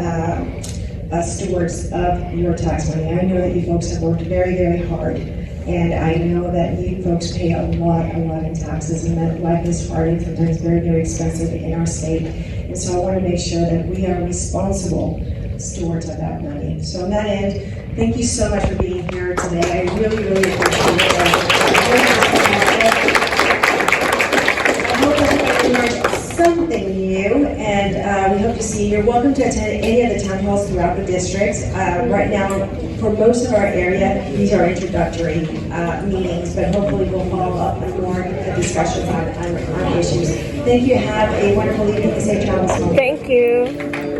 stewards of your tax money. I know that you folks have worked very, very hard, and I know that you folks pay a lot in taxes, and that life is hard and sometimes very, very expensive in our state. And so I want to make sure that we are responsible stewards of that money. So on that end, thank you so much for being here today. I really, really appreciate it. I hope that you learned something new, and we hope to see you. You're welcome to attend any of the town halls throughout the district. Right now, for most of our area, these are introductory meetings, but hopefully we'll follow up with more discussions on issues. Thank you. Have a wonderful evening and safe travels home. Thank you.